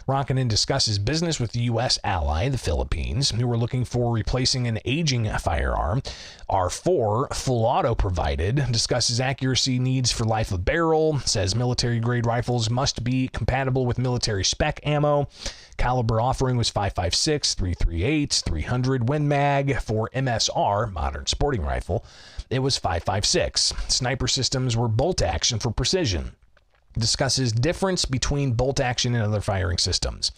Ronkanen discusses business with the U.S. ally, the Philippines, who were looking for replacing an aging firearm. R4, full auto provided, discusses accuracy needs for life of barrel, says military-grade rifles must be compatible with military spec ammo. Caliber offering was 5.56, 3.38, 300 Win Mag. For MSR, modern sporting rifle, it was 5.56. Sniper systems were bolt action for precision. Discusses difference between bolt action and other firing systems.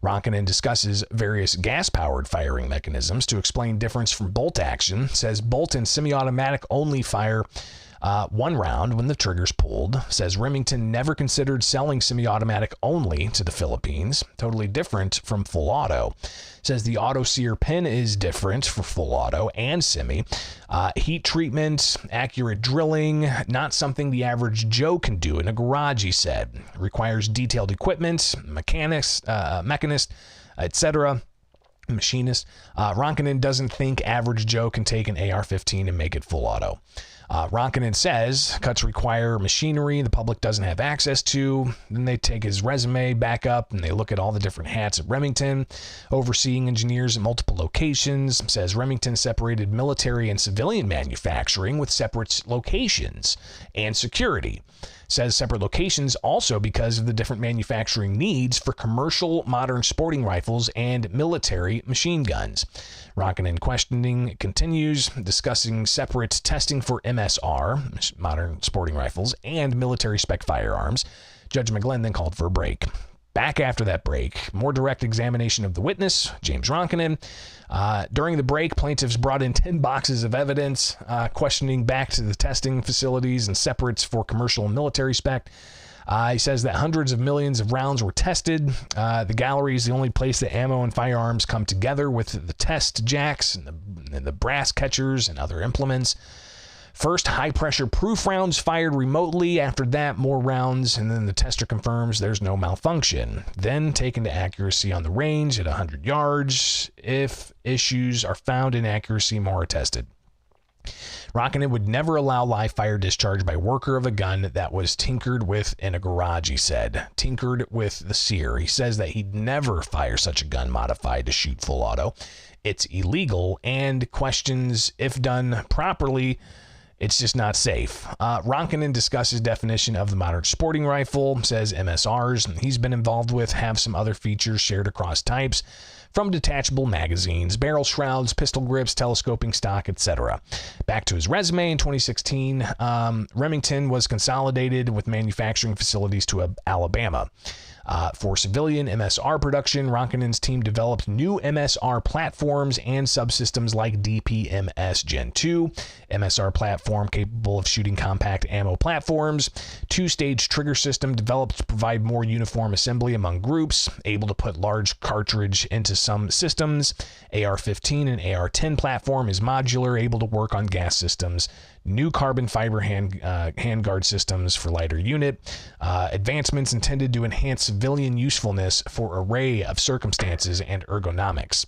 Ronkanen discusses various gas-powered firing mechanisms to explain difference from bolt action. Says bolt and semi-automatic only fire one round when the trigger's pulled. Says Remington never considered selling semi-automatic only to the Philippines. Totally different from full auto. Says the auto sear pin is different for full auto and semi. Heat treatment, accurate drilling, not something the average Joe can do in a garage, he said. Requires detailed equipment, mechanist, etc. Machinist. Ronkanen doesn't think average Joe can take an AR-15 and make it full auto. Ronkanen says cuts require machinery the public doesn't have access to. Then they take his resume back up and they look at all the different hats at Remington, overseeing engineers at multiple locations. Says Remington separated military and civilian manufacturing with separate locations and security. Says separate locations also because of the different manufacturing needs for commercial modern sporting rifles and military machine guns. Ronkanen questioning continues, discussing separate testing for MSR, modern sporting rifles, and military spec firearms. Judge McGlynn then called for a break. Back after that break, more direct examination of the witness, James Ronkanen. During the break, plaintiffs brought in 10 boxes of evidence, questioning back to the testing facilities and separates for commercial and military spec. He says that hundreds of millions of rounds were tested. The gallery is the only place that ammo and firearms come together, with the test jacks and the brass catchers and other implements. First, high-pressure proof rounds fired remotely. After that, more rounds, and then the tester confirms there's no malfunction. Then taken to accuracy on the range at 100 yards. If issues are found in accuracy, more are tested. Ronkanen would never allow live fire discharge by worker of a gun that was tinkered with in a garage, he said. Tinkered with the sear. He says that he'd never fire such a gun modified to shoot full auto. It's illegal, and questions if done properly, it's just not safe. Ronkanen discusses definition of the modern sporting rifle, says MSRs he's been involved with have some other features shared across types, from detachable magazines, barrel shrouds, pistol grips, telescoping stock, etc. Back to his resume in 2016, Remington was consolidated with manufacturing facilities to Alabama. For civilian MSR production, Ronkanen's team developed new MSR platforms and subsystems like DPMS Gen 2, MSR platform capable of shooting compact ammo platforms, two-stage trigger system developed to provide more uniform assembly among groups, able to put large cartridge into some systems. AR-15 and AR-10 platform is modular, able to work on gas systems. New carbon fiber handguard systems for lighter unit. Advancements intended to enhance civilian usefulness for array of circumstances and ergonomics.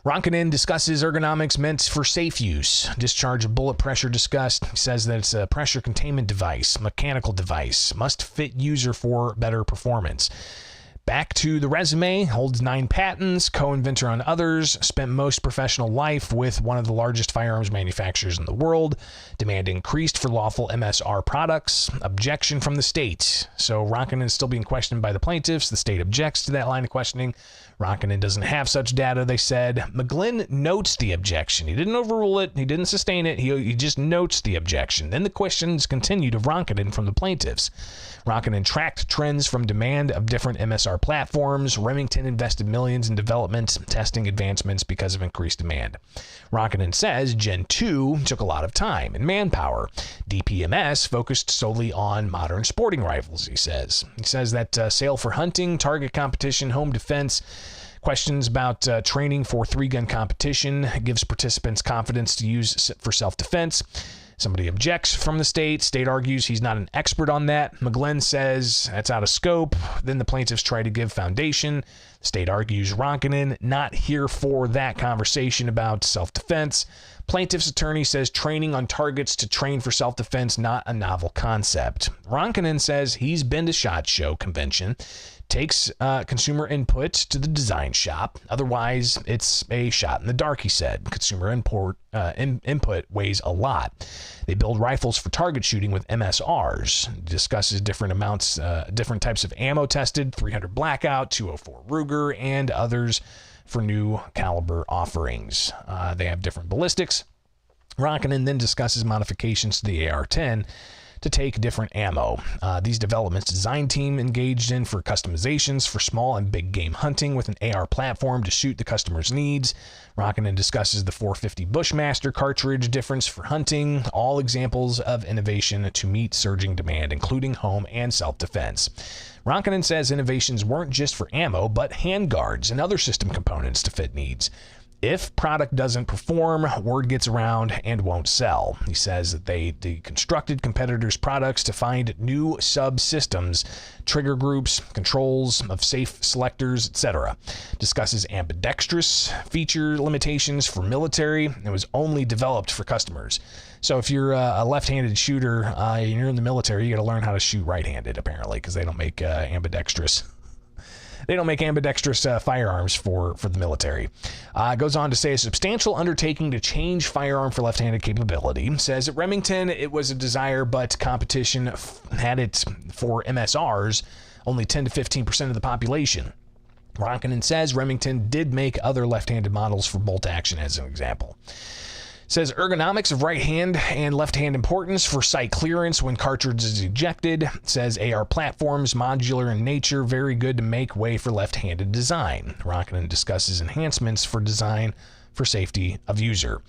Ronkanen discusses ergonomics meant for safe use. Discharge of bullet pressure discussed. He says that it's a pressure containment device, mechanical device, must fit user for better performance. Back to the resume, holds 9 patents, co-inventor on others, spent most professional life with one of the largest firearms manufacturers in the world, demand increased for lawful MSR products, objection from the state. So Ronkanen is still being questioned by the plaintiffs. The state objects to that line of questioning. Ronkanen doesn't have such data, they said. McGlynn notes the objection. He didn't overrule it. He didn't sustain it. He just notes the objection. Then the questions continued of Ronkanen from the plaintiffs. Ronkanen tracked trends from demand of different MSR platforms. Remington invested millions in development, testing advancements because of increased demand. Ronkanen says Gen 2 took a lot of time and manpower. DPMS focused solely on modern sporting rifles, he says. He says that sale for hunting, target competition, home defense, questions about training for 3-gun competition gives participants confidence to use for self-defense. Somebody objects from the state. State argues he's not an expert on that. McGlynn says that's out of scope. Then the plaintiffs try to give foundation. State argues Ronkanen not here for that conversation about self-defense. Plaintiff's attorney says training on targets to train for self-defense, not a novel concept. Ronkanen says he's been to SHOT Show convention, takes consumer input to the design shop. Otherwise, it's a shot in the dark, he said. Consumer input weighs a lot. They build rifles for target shooting with MSRs. Discusses different amounts, different types of ammo tested, 300 Blackout, 204 Ruger, and others for new caliber offerings. They have different ballistics. Ronkanen then discusses modifications to the AR-10 to take different ammo. These developments design team engaged in for customizations for small and big game hunting with an AR platform to suit the customer's needs. Ronkanen discusses the 450 Bushmaster cartridge difference for hunting, all examples of innovation to meet surging demand, including home and self-defense. Ronkanen says innovations weren't just for ammo, but handguards and other system components to fit needs. If product doesn't perform, word gets around and won't sell. He says that they deconstructed competitors' products to find new subsystems, trigger groups, controls of safe selectors, etc. Discusses ambidextrous feature limitations for military and was only developed for customers. So if you're a left-handed shooter and you're in the military, you got to learn how to shoot right-handed, apparently, because they don't make ambidextrous. They don't make ambidextrous firearms for the military. Goes on to say a substantial undertaking to change firearm for left-handed capability. Says at Remington it was a desire, but competition had it for MSRs, only 10 to 15% of the population. Ronkanen says Remington did make other left-handed models for bolt action as an example. Says ergonomics of right hand and left hand importance for sight clearance when cartridge is ejected. Says AR platforms, modular in nature, very good to make way for left-handed design. Ronkanen discusses enhancements for design for safety of user.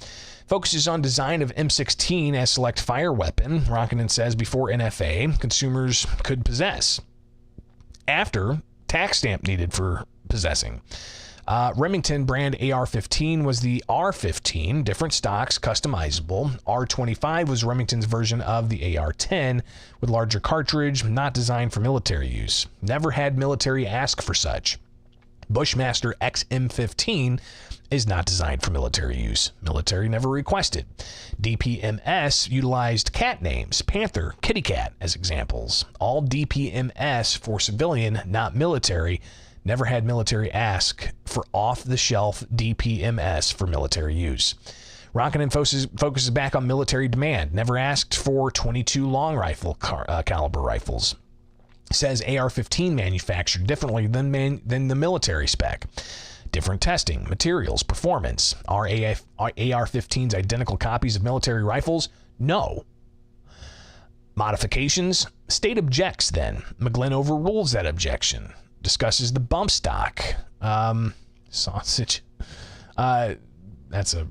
Focuses on design of M16 as select fire weapon. Ronkanen says before NFA, consumers could possess. After, tax stamp needed for possessing. Remington brand AR-15 was the R-15, different stocks, customizable. R-25 was Remington's version of the AR-10 with larger cartridge, not designed for military use. Never had military ask for such. Bushmaster XM15 is not designed for military use. Military never requested. DPMS utilized cat names, Panther, Kitty Cat as examples. All DPMS for civilian, not military. Never had military ask for off-the-shelf DPMS for military use. Ronkanen focuses back on military demand. Never asked for 22 long rifle caliber rifles. Says AR-15 manufactured differently than the military spec. Different testing, materials, performance. Are AR-15s identical copies of military rifles? No. Modifications? State objects then. McGlynn overrules that objection. Discusses the bump stock. Sausage. That's a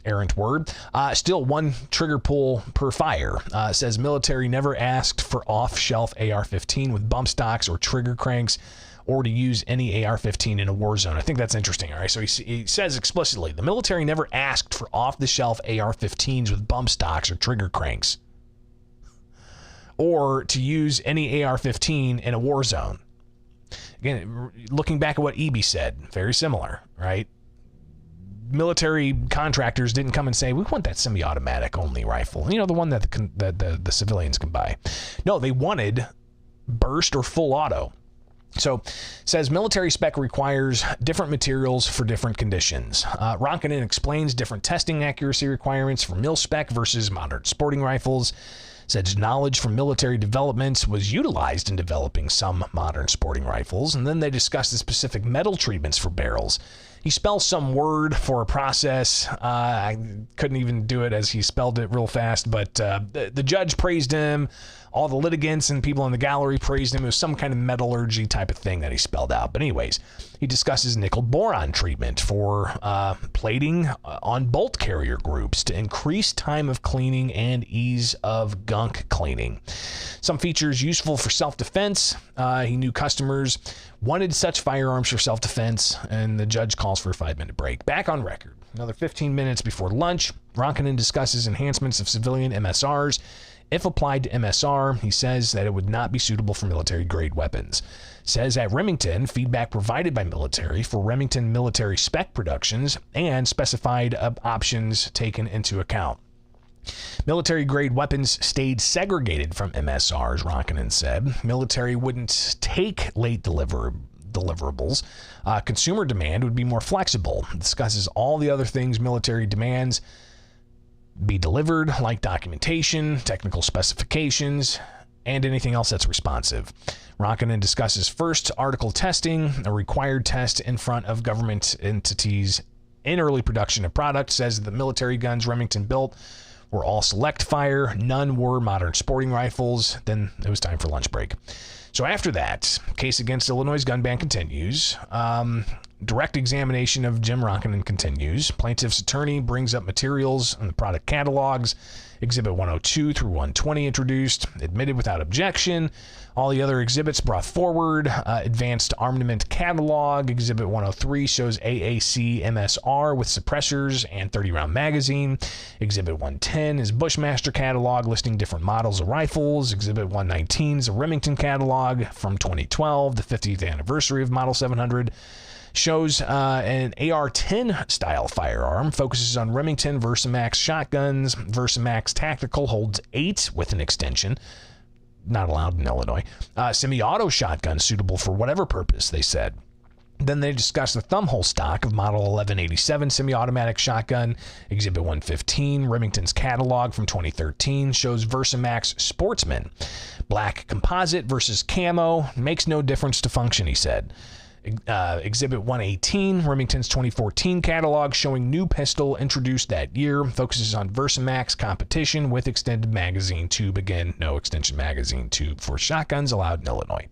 errant word. Still one trigger pull per fire. Says military never asked for off-shelf AR-15 with bump stocks or trigger cranks or to use any AR-15 in a war zone. I think that's interesting. All right. So he says explicitly the military never asked for off-the-shelf AR-15s with bump stocks or trigger cranks or to use any AR-15 in a war zone. Again, looking back at what EB said, very similar, right? Military contractors didn't come and say, we want that semi-automatic only rifle. You know, the one that the civilians can buy. No, they wanted burst or full auto. So, says military spec requires different materials for different conditions. Ronkanen explains different testing accuracy requirements for mil spec versus modern sporting rifles. Says knowledge from military developments was utilized in developing some modern sporting rifles, and then they discussed the specific metal treatments for barrels. He spells some word for a process. I couldn't even do it as he spelled it real fast, but the judge praised him. All the litigants and people in the gallery praised him. It was some kind of metallurgy type of thing that he spelled out. But anyways, he discusses nickel boron treatment for plating on bolt carrier groups to increase time of cleaning and ease of gunk cleaning. Some features useful for self-defense. He knew customers wanted such firearms for self-defense, and the judge calls for a 5-minute break. Back on record. Another 15 minutes before lunch, Ronkanen discusses enhancements of civilian MSRs. If applied to MSR, he says that it would not be suitable for military-grade weapons. Says at Remington, feedback provided by military for Remington military spec productions and specified options taken into account. Military-grade weapons stayed segregated from MSRs, Ronkanen said. Military wouldn't take late deliverables. Consumer demand would be more flexible. Discusses all the other things military demands be delivered, like documentation, technical specifications, and anything else that's responsive. Ronkanen discusses first article testing, a required test in front of government entities in early production of product. Says the military guns Remington built were all select fire. None were modern sporting rifles. Then it was time for lunch break. So after that, case against Illinois' gun ban continues. Direct examination of Jim Ronkenin continues. Plaintiff's attorney brings up materials in the product catalogs. Exhibit 102 through 120 introduced, admitted without objection. All the other exhibits brought forward. Advanced armament catalog. Exhibit 103 shows AAC MSR with suppressors and 30-round magazine. Exhibit 110 is Bushmaster catalog listing different models of rifles. Exhibit 119 is a Remington catalog from 2012, the 50th anniversary of Model 700. Shows an AR-10 style firearm, focuses on Remington Versamax shotguns. Versamax Tactical holds 8 with an extension. Not allowed in Illinois. Semi-auto shotgun suitable for whatever purpose, they said. Then they discussed the thumbhole stock of Model 1187 semi-automatic shotgun. Exhibit 115, Remington's catalog from 2013, shows Versamax Sportsman. Black composite versus camo. Makes no difference to function, he said. Exhibit 118, Remington's 2014 catalog showing new pistol introduced that year, focuses on Versamax competition with extended magazine tube. Again, no extension magazine tube for shotguns allowed in Illinois.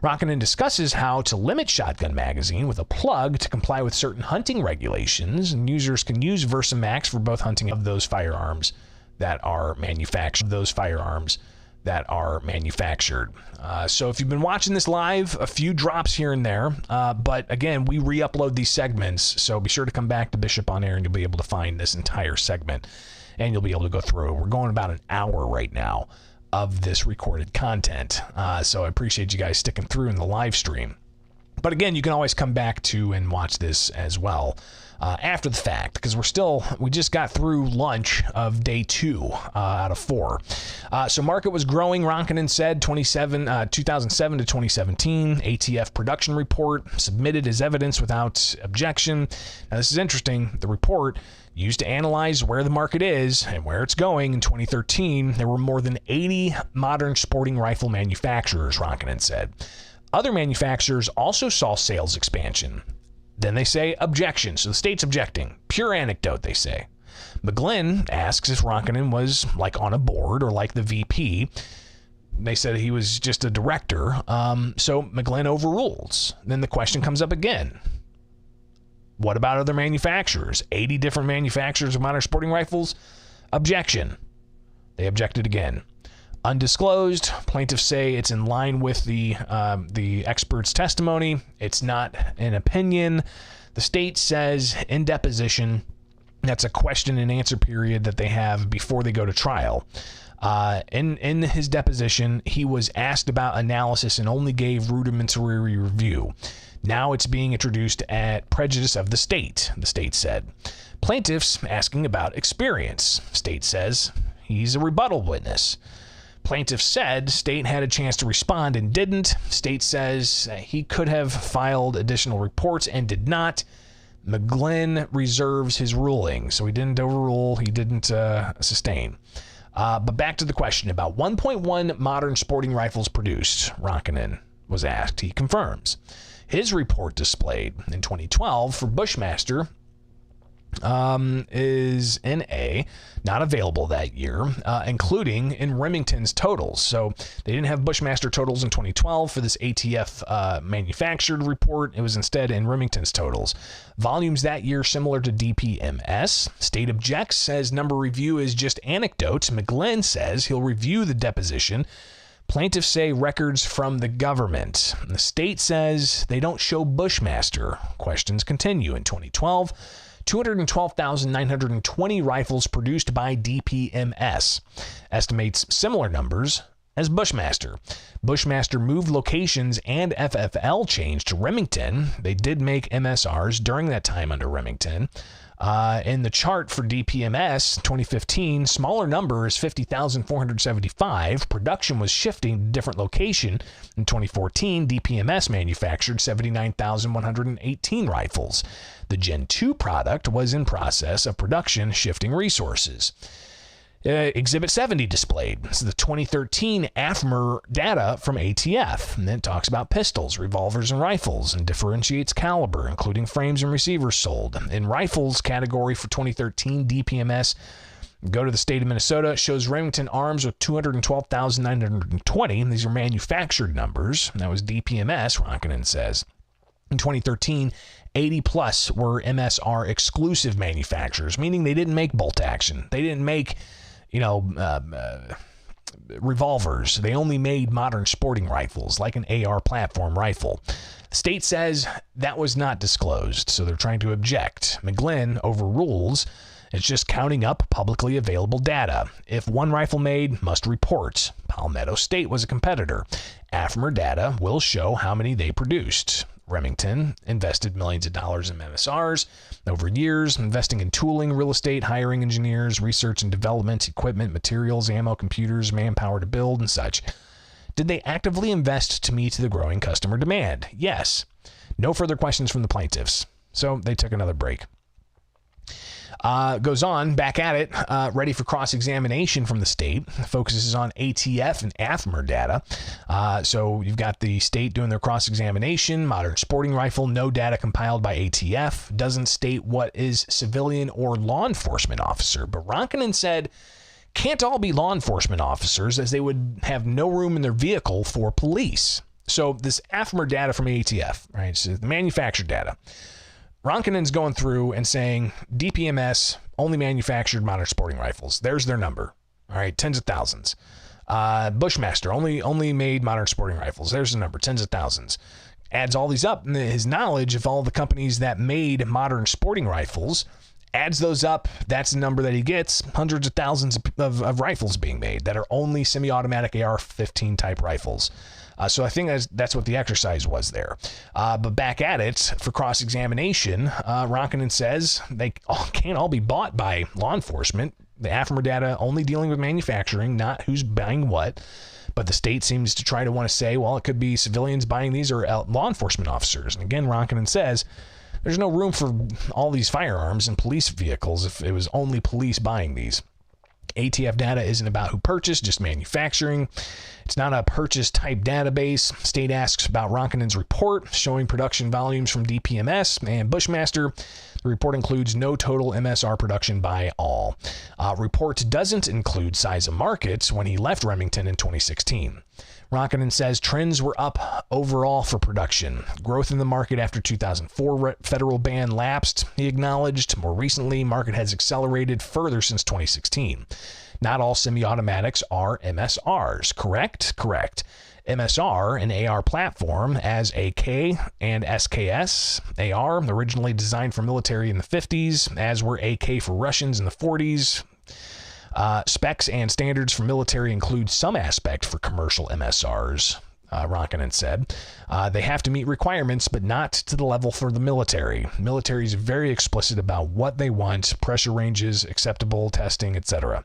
Ronkenin discusses how to limit shotgun magazine with a plug to comply with certain hunting regulations, and users can use Versamax for both hunting of those firearms that are manufactured. So if you've been watching this live, a few drops here and there, but again, we re-upload these segments, so be sure to come back to Bishop on Air and you'll be able to find this entire segment and you'll be able to go through. We're going about an hour right now of this recorded content, so I appreciate you guys sticking through in the live stream. But again, you can always come back to and watch this as well after the fact, because we just got through lunch of day 2 out of 4. So market was growing, Ronkenin said, 2007 to 2017. ATF production report submitted as evidence without objection. Now this is interesting. The report used to analyze where the market is and where it's going. In 2013, there were more than 80 modern sporting rifle manufacturers, Ronkenin said. Other manufacturers also saw sales expansion. Then they say objection. So the state's objecting. Pure anecdote, they say. McGlynn asks if Ronkenin was like on a board or like the VP. They said he was just a director. So McGlynn overrules. Then the question comes up again. What about other manufacturers? 80 different manufacturers of modern sporting rifles? Objection. They objected again. Undisclosed. Plaintiffs say it's in line with the expert's testimony. It's not an opinion. The state says in deposition, that's a question and answer period that they have before they go to trial. In his deposition, he was asked about analysis and only gave rudimentary review. Now it's being introduced at prejudice of the state said. Plaintiffs asking about experience. State says he's a rebuttal witness. Plaintiff said state had a chance to respond and didn't. State says he could have filed additional reports and did not. McGlynn reserves his ruling. So he didn't overrule, he didn't sustain. But back to the question about 1.1 modern sporting rifles produced, Ronkenin was asked. He confirms. His report displayed in 2012 for Bushmaster is NA, not available that year, including in Remington's totals. So they didn't have Bushmaster totals in 2012 for this ATF manufactured report. It was instead in Remington's totals. Volumes that year similar to DPMS. State objects, says number review is just anecdotes. McGlynn says he'll review the deposition. Plaintiffs say records from the government. The state says they don't show Bushmaster. Questions continue. In 2012, 212,920 rifles produced by DPMS. Estimates similar numbers as Bushmaster. Bushmaster moved locations and FFL changed to Remington. They did make MSRs during that time under Remington. In the chart for DPMS 2015, smaller number is 50,475. Production was shifting to different location. In 2014, DPMS manufactured 79,118 rifles. The Gen 2 product was in process of production, shifting resources. Exhibit 70 displayed. This is the 2013 AFMR data from ATF, and it talks about pistols, revolvers, and rifles, and differentiates caliber, including frames and receivers sold. In rifles category for 2013, DPMS Go to the state of Minnesota. It shows Remington Arms with 212,920. These are manufactured numbers. That was DPMS, Ronkanen says. In 2013, 80 plus were MSR exclusive manufacturers, meaning they didn't make bolt action. They didn't make, revolvers. They only made modern sporting rifles, like an AR platform rifle. The state says that was not disclosed, so they're trying to object. McGlynn overrules. It's just counting up publicly available data. If one rifle made, must report. Palmetto State was a competitor. AFMR data will show how many they produced. Remington invested millions of dollars in MSRs over years, investing in tooling, real estate, hiring engineers, research and development, equipment, materials, ammo, computers, manpower to build, and such. Did they actively invest to meet the growing customer demand? Yes. No further questions from the plaintiffs. So they took another break. Goes on, back at it, ready for cross-examination from the state. Focuses on ATF and AFMR data. So you've got the state doing their cross-examination. Modern sporting rifle, no data compiled by ATF. Doesn't state what is civilian or law enforcement officer. But Ronkanen said, can't all be law enforcement officers, as they would have no room in their vehicle for police. So this AFMR data from ATF, right? So the manufactured data. Ronkanen's going through and saying DPMS only manufactured modern sporting rifles. There's their number. All right, tens of thousands. Bushmaster only made modern sporting rifles. There's the number, tens of thousands. Adds all these up, and his knowledge of all the companies that made modern sporting rifles, adds those up. That's the number that he gets. Hundreds of thousands of rifles being made that are only semi-automatic AR-15 type rifles. So I think that's what the exercise was there. But back at it for cross-examination, Ronkanen says they can't all be bought by law enforcement. The AFMR data only dealing with manufacturing, not who's buying what. But the state seems to try to want to say, well, it could be civilians buying these or law enforcement officers. And again, Ronkanen says there's no room for all these firearms in police vehicles if it was only police buying these. ATF data isn't about who purchased, just manufacturing. It's not a purchase type database. State asks about Ronkanen's report showing production volumes from DPMS and Bushmaster. The report includes no total MSR production by all. Report doesn't include size of markets when he left Remington in 2016. Ronkanen says trends were up overall for production. Growth in the market after 2004 federal ban lapsed, he acknowledged. More recently, market has accelerated further since 2016. Not all semi-automatics are MSRs, correct? Correct. MSR, an AR platform, as AK and SKS. AR, originally designed for military in the 50s, as were AK for Russians in the 40s. Specs and standards for military include some aspect for commercial MSRs, Ronkanen said. They have to meet requirements, but not to the level for the military. Military is very explicit about what they want, pressure ranges, acceptable testing, etc.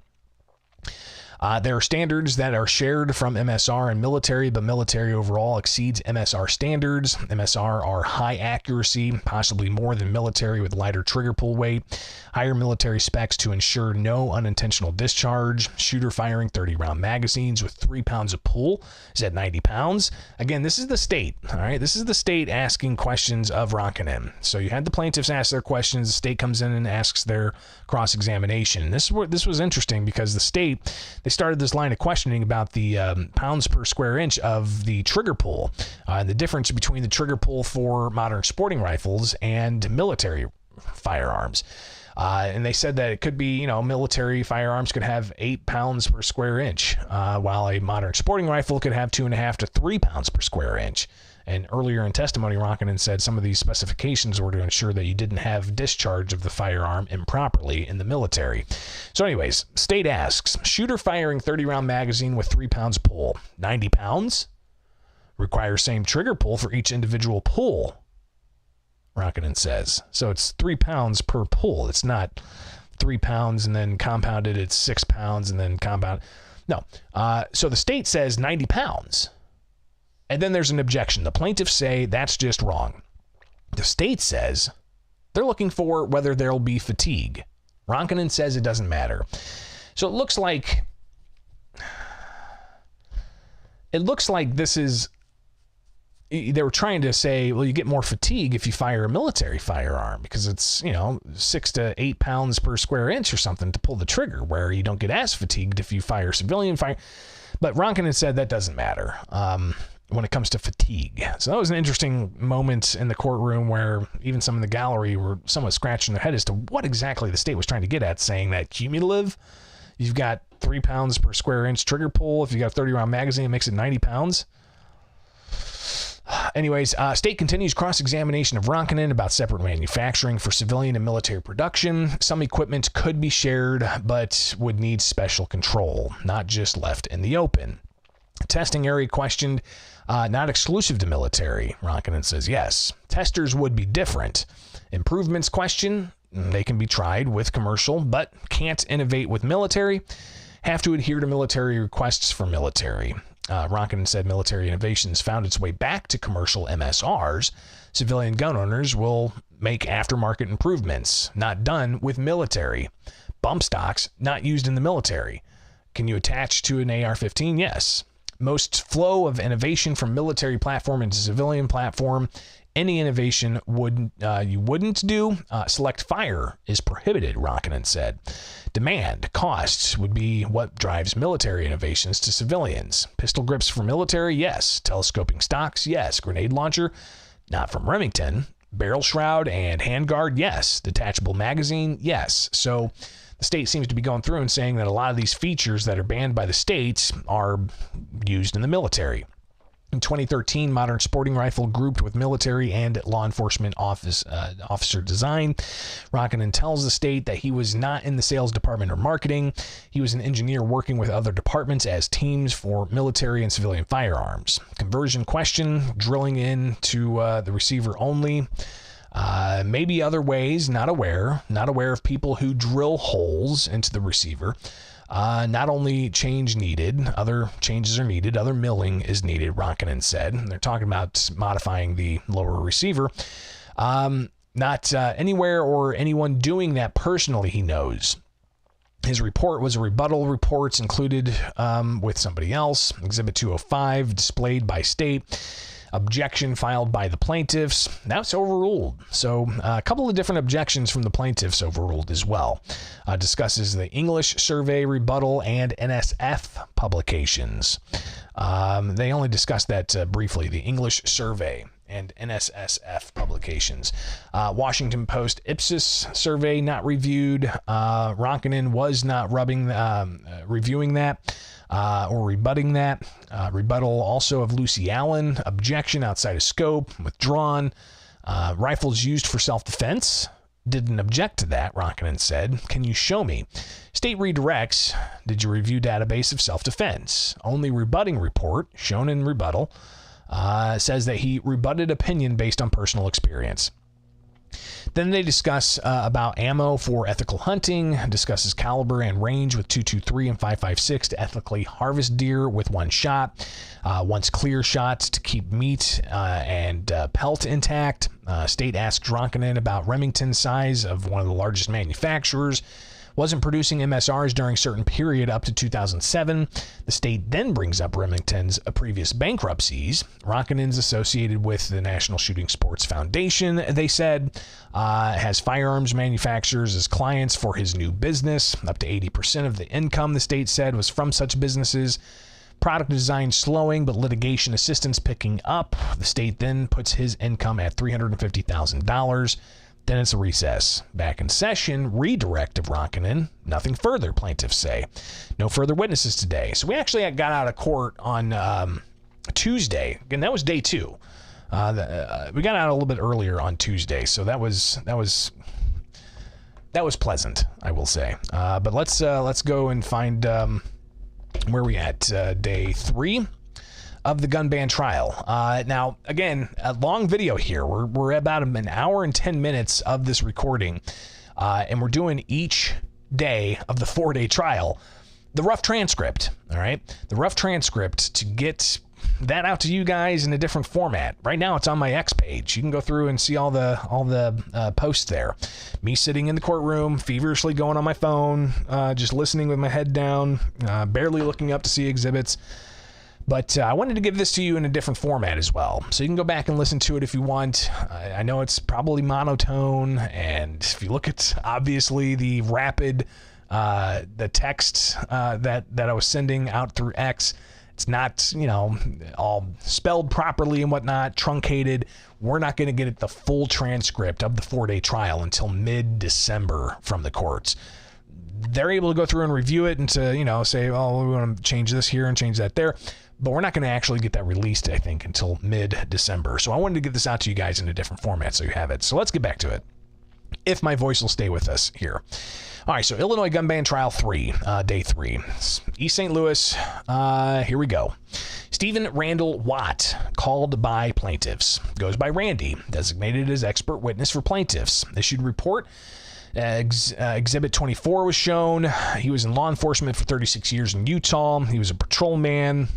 There are standards that are shared from MSR and military, but military overall exceeds MSR standards. MSR are high accuracy, possibly more than military with lighter trigger pull weight. Higher military specs to ensure no unintentional discharge. Shooter firing 30-round magazines with 3 pounds of pull is at 90 pounds. Again, this is the state, all right? This is the state asking questions of Ronkanen. So you had the plaintiffs ask their questions. The state comes in and asks their cross-examination. This was interesting because the state, they started this line of questioning about the pounds per square inch of the trigger pull and the difference between the trigger pull for modern sporting rifles and military firearms. And they said that it could be, military firearms could have 8 pounds per square inch, while a modern sporting rifle could have 2.5 to 3 pounds per square inch. And earlier in testimony, Ronkanen said some of these specifications were to ensure that you didn't have discharge of the firearm improperly in the military. So anyways, state asks, shooter firing 30-round magazine with 3 pounds pull, 90 pounds? Requires same trigger pull for each individual pull, Ronkanen says. So it's 3 pounds per pull. It's not 3 pounds and then compounded, it's 6 pounds and then compound. No. So the state says 90 pounds. And then there's an objection. The plaintiffs say that's just wrong. The state says they're looking for whether there'll be fatigue. Ronkanen says it doesn't matter. So it looks like this is they were trying to say, well, you get more fatigue if you fire a military firearm because it's, 6 to 8 pounds per square inch or something to pull the trigger, where you don't get as fatigued if you fire civilian fire. But Ronkin said that doesn't matter when it comes to fatigue. So that was an interesting moment in the courtroom where even some in the gallery were somewhat scratching their head as to what exactly the state was trying to get at, saying that cumulative, you've got 3 pounds per square inch trigger pull. If you got a 30-round magazine, it makes it 90 pounds. Anyways, state continues cross-examination of Ronkin about separate manufacturing for civilian and military production. Some equipment could be shared, but would need special control, not just left in the open. Testing area questioned, not exclusive to military. Ronkin says yes. Testers would be different. Improvements question, they can be tried with commercial, but can't innovate with military. Have to adhere to military requests for military. Ronkin said military innovations found its way back to commercial MSRs. Civilian gun owners will make aftermarket improvements, not done with military. Bump stocks, not used in the military. Can you attach to an AR-15? Yes. Most flow of innovation from military platform into civilian platform. Any innovation you wouldn't do. Select fire is prohibited, Ronkin said. Demand, costs would be what drives military innovations to civilians. Pistol grips for military, yes. Telescoping stocks, yes. Grenade launcher, not from Remington. Barrel shroud and handguard, yes. Detachable magazine, yes. So the state seems to be going through and saying that a lot of these features that are banned by the states are used in the military. In 2013, modern sporting rifle grouped with military and law enforcement officer design. Ronkin tells the state that he was not in the sales department or marketing. He was an engineer working with other departments as teams for military and civilian firearms. Conversion question, drilling into the receiver only. Maybe other ways, not aware of people who drill holes into the receiver. Not only change needed, other changes are needed, other milling is needed, Ronkin said. And they're talking about modifying the lower receiver. Not anywhere or anyone doing that personally, he knows. His report was a rebuttal. Reports included with somebody else. Exhibit 205, displayed by state. Objection filed by the plaintiffs. That's overruled. So a couple of different objections from the plaintiffs overruled as well. Discusses the English survey rebuttal and NSF publications. They only discussed that briefly, the English survey and NSSF publications. Washington Post Ipsos survey not reviewed. Ronkin was not reviewing that. Or rebutting that. Rebuttal also of Lucy Allen. Objection outside of scope. Withdrawn. Rifles used for self-defense. Didn't object to that, Ronkin said. Can you show me? State redirects. Did you review database of self-defense? Only rebutting report, shown in rebuttal, says that he rebutted opinion based on personal experience. Then they discuss about ammo for ethical hunting, discusses caliber and range with .223 and .556 to ethically harvest deer with one shot, wants clear shots to keep meat and pelt intact. State asks Ronkin about Remington's size of one of the largest manufacturers. Wasn't producing MSRs during a certain period up to 2007. The state then brings up Remington's previous bankruptcies. Ronkin's associated with the National Shooting Sports Foundation, they said, has firearms manufacturers as clients for his new business. Up to 80% of the income, the state said, was from such businesses. Product design slowing, but litigation assistance picking up. The state then puts his income at $350,000. Then it's a recess. Back in session, redirect of Ronkin. Nothing further, plaintiffs say. No further witnesses today. So we actually got out of court on Tuesday. Again, that was day 2. We got out a little bit earlier on Tuesday, so that was pleasant, I will say. But let's go and find where we at. Day 3 of the gun ban trial. Now, again, a long video here. We're about an hour and 10 minutes of this recording, and we're doing each day of the 4-day trial. The rough transcript, all right? The rough transcript to get that out to you guys in a different format. Right now, it's on my X page. You can go through and see all the posts there. Me sitting in the courtroom, feverishly going on my phone, just listening with my head down, barely looking up to see exhibits. But I wanted to give this to you in a different format as well. So you can go back and listen to it if you want. I know it's probably monotone. And if you look at, obviously, the rapid, the text that I was sending out through X, it's not, all spelled properly and whatnot, truncated. We're not going to get the full transcript of the 4-day trial until mid-December from the courts. They're able to go through and review it and to, say, oh, we want to change this here and change that there. But we're not going to actually get that released, I think, until mid-December. So I wanted to get this out to you guys in a different format so you have it. So let's get back to it, if my voice will stay with us here. All right, so Illinois gun ban trial 3, day 3. East St. Louis, here we go. Stephen Randall Watt, called by plaintiffs. Goes by Randy, designated as expert witness for plaintiffs. Issued report. Exhibit 24 was shown. He was in law enforcement for 36 years in Utah. He was a patrolman,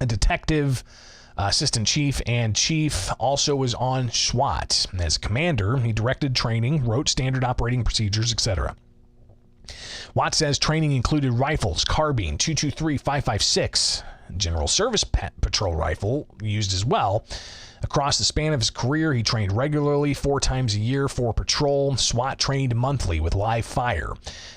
a detective, assistant chief, and chief. Also was on SWAT. As a commander, he directed training, wrote standard operating procedures, etc. Watt says training included rifles, carbine, 223, 5.56, general service patrol rifle used as well. Across the span of his career, he trained regularly 4 times a year for patrol. SWAT trained monthly with live fire.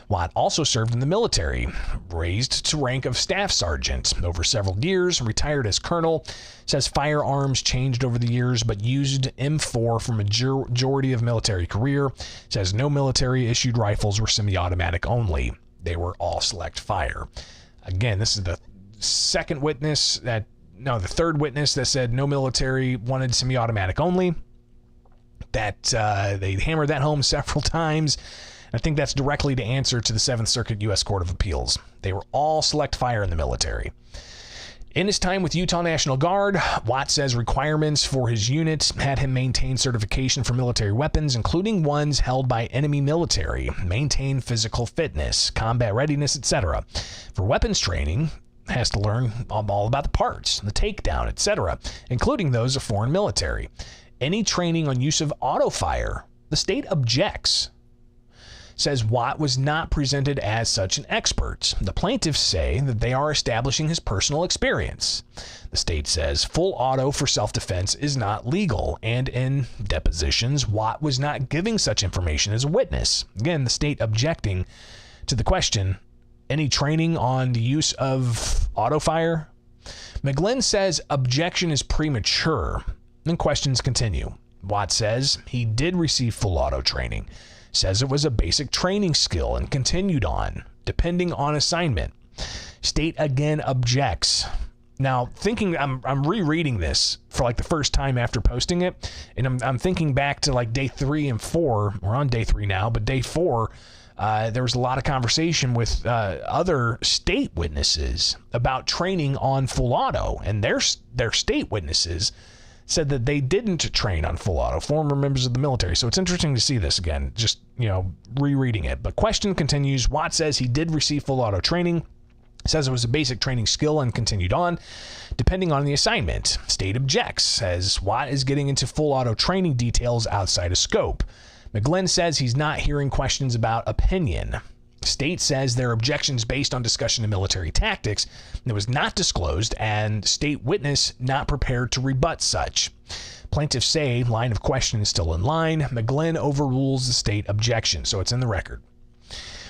Watt also served in the military, raised to rank of staff sergeant over several years, retired as colonel. Says firearms changed over the years, but used M4 for majority of military career. Says no military issued rifles were semi-automatic only. They were all select fire. Again, this is the third witness that said no military, wanted semi-automatic only. That they hammered that home several times. I think that's directly to answer to the 7th Circuit U.S. Court of Appeals. They were all select fire in the military. In his time with Utah National Guard, Watt says requirements for his unit had him maintain certification for military weapons, including ones held by enemy military, maintain physical fitness, combat readiness, etc. For weapons training, has to learn all about the parts, the takedown, etc., including those of foreign military. Any training on use of auto fire, the state objects. Says Watt was not presented as such an expert. The plaintiffs say that they are establishing his personal experience. The state says full auto for self-defense is not legal, and in depositions, Watt was not giving such information as a witness. Again, the state objecting to the question, any training on the use of auto fire? McGlynn says objection is premature, and questions continue. Watt says he did receive full auto training. Says it was a basic training skill and continued on, depending on assignment. State again objects. Now, thinking, I'm rereading this for like the first time after posting it, and I'm thinking back to like day 3 and 4. We're on day 3 now, but day 4, there was a lot of conversation with other state witnesses about training on full auto, and their state witnesses said that they didn't train on full auto, former members of the military. So it's interesting to see this again, just, rereading it. But question continues. Watt says he did receive full auto training, says it was a basic training skill and continued on, depending on the assignment. State objects, says Watt is getting into full auto training details outside of scope. McGlynn says he's not hearing questions about opinion. State says their objections based on discussion of military tactics that was not disclosed, and state witness not prepared to rebut such. Plaintiffs say line of question is still in line. McGlynn overrules the state objection, so it's in the record.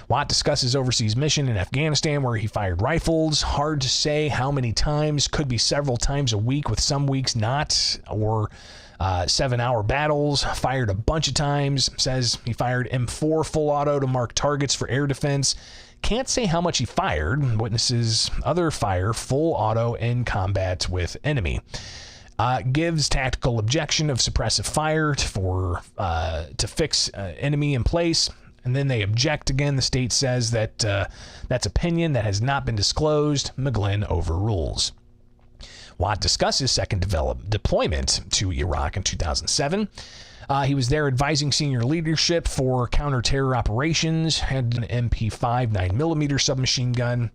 Watt discusses overseas mission in Afghanistan where he fired rifles. Hard to say how many times, could be several times a week with some weeks not, or 7-hour battles, fired a bunch of times. Says he fired M4 full auto to mark targets for air defense. Can't say how much he fired. Witnesses other fire full auto in combat with enemy. Gives tactical objection of suppressive fire to fix enemy in place. And then they object again. The state says that that's opinion that has not been disclosed. McGlynn overrules. Watt discusses second deployment to Iraq in 2007. He was there advising senior leadership for counter-terror operations, had an MP5 9mm submachine gun,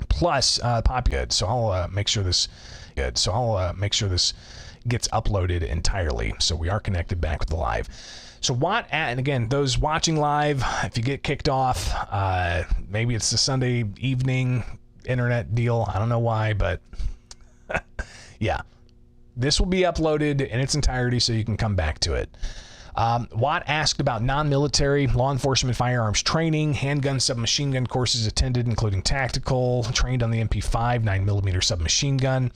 plus good. So I'll make sure this gets uploaded entirely. So we are connected back with the live. So Watt, and again, those watching live, if you get kicked off, maybe it's the Sunday evening internet deal. I don't know why, but Yeah. This will be uploaded in its entirety so you can come back to it. Watt asked about non-military law enforcement firearms training, handgun, submachine gun courses attended, including tactical, trained on the MP5 9mm submachine gun.